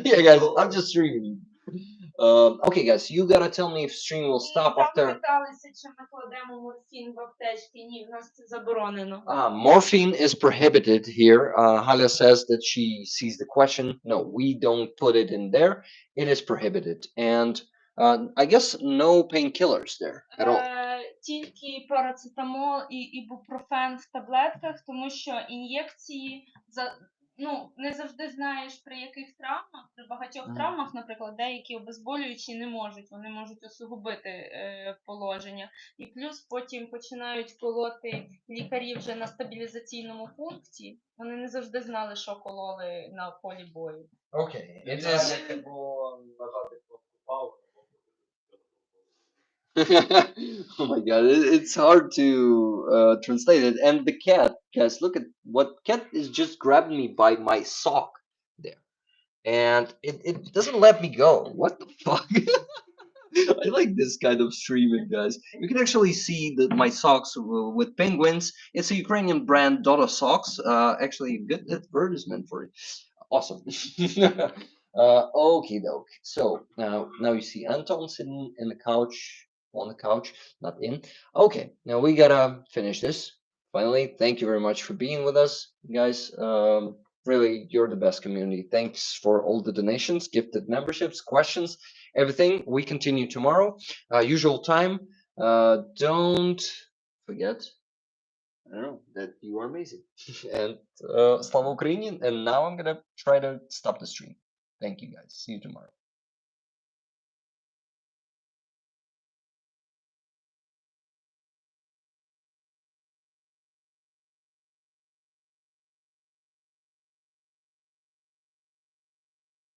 yeah, guys, I'm just streaming. Okay, guys, you gotta tell me if stream will stop там after. питалися, чи ми кладемо морфін в аптечки. Ні, в нас це заборонено. Morphine is prohibited here. Halia says that she sees the question. No, we don't put it in there. It is prohibited. And I guess no painkillers there at all. Тільки парацетамол і ібупрофен в таблетках, тому що ін'єкції не завжди знаєш при яких травмах, при багатьох травмах, наприклад, деякі обезболюючі не можуть, вони можуть усугубити положення. І плюс потім починають колоти лікарі вже на стабілізаційному пункті, вони не завжди знали, що кололи на полі бою. Okay, it is. Oh my god, it's hard to translate it. And the cat, guys, look at what cat is just grabbing me by my sock there, and it doesn't let me go. What the fuck? I like this kind of streaming, guys. You can actually see my socks with penguins. It's a Ukrainian brand, Dota socks. Actually, good advertisement for it. Awesome. Okie doke. So now you see Anton sitting in the couch, on the couch, not in. Okay, now we gotta finish this. Finally, thank you very much for being with us, guys. Really, you're the best community. Thanks for all the donations, gifted memberships, questions, everything. We continue tomorrow, usual time. Don't forget, I don't know, that you are amazing. And Slava Ukrainian. And now I'm gonna try to stop the stream. Thank you guys. See you tomorrow.